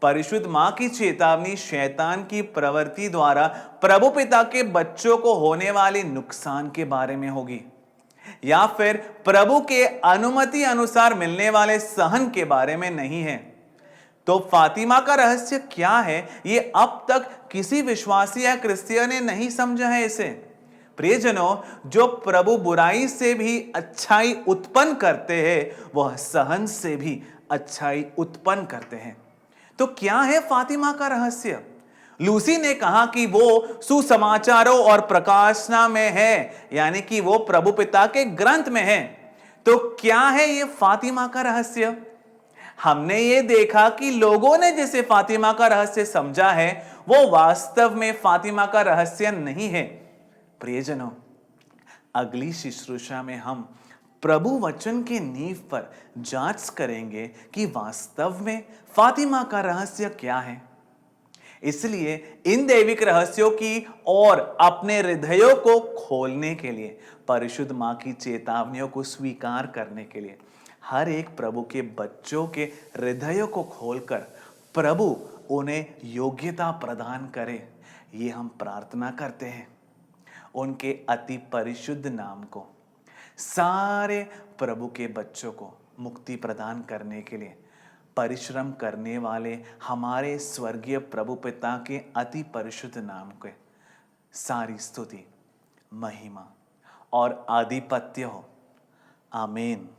परिशुद्ध मां की चेतावनी शैतान की प्रवृत्ति द्वारा प्रभु पिता के बच्चों को होने वाले नुकसान के बारे में होगी, या फिर प्रभु के अनुमति अनुसार मिलने वाले सहन के बारे में नहीं है। तो फातिमा का रहस्य क्या है, यह अब तक किसी विश्वासी या क्रिस्टियन ने नहीं समझा है इसे। प्रियजनों, जो प्रभु बुराई से भी अच्छाई उत्पन्न करते हैं, वह सहन से भी अच्छाई उत्पन्न करते हैं। तो क्या है फातिमा का रहस्य? लूसी ने कहा कि वो सुसमाचारों और प्रकाशना में है, यानी कि वो प्रभु पिता के ग्रंथ में है। तो क्या है ये फातिमा का रहस्य? हमने ये देखा कि लोगों ने जिसे फातिमा का रहस्य समझा है, वो वास्तव में फातिमा का रहस्य नहीं है। प्रियजनों, अगली शुश्रूषा में हम प्रभु वचन के नींव पर जांच करेंगे कि वास्तव में फातिमा का रहस्य क्या है। इसलिए इन दैविक रहस्यों की और अपने हृदयों को खोलने के लिए, परिशुद्ध मां की चेतावनियों को स्वीकार करने के लिए, हर एक प्रभु के बच्चों के हृदयों को खोलकर प्रभु उन्हें योग्यता प्रदान करे, ये हम प्रार्थना करते हैं। उनके अति परिशुद्ध नाम को सारे प्रभु के बच्चों को मुक्ति प्रदान करने के लिए परिश्रम करने वाले हमारे स्वर्गीय प्रभु पिता के अति परिशुद्ध नाम के सारी स्तुति, महिमा और आधिपत्य हो। आमीन।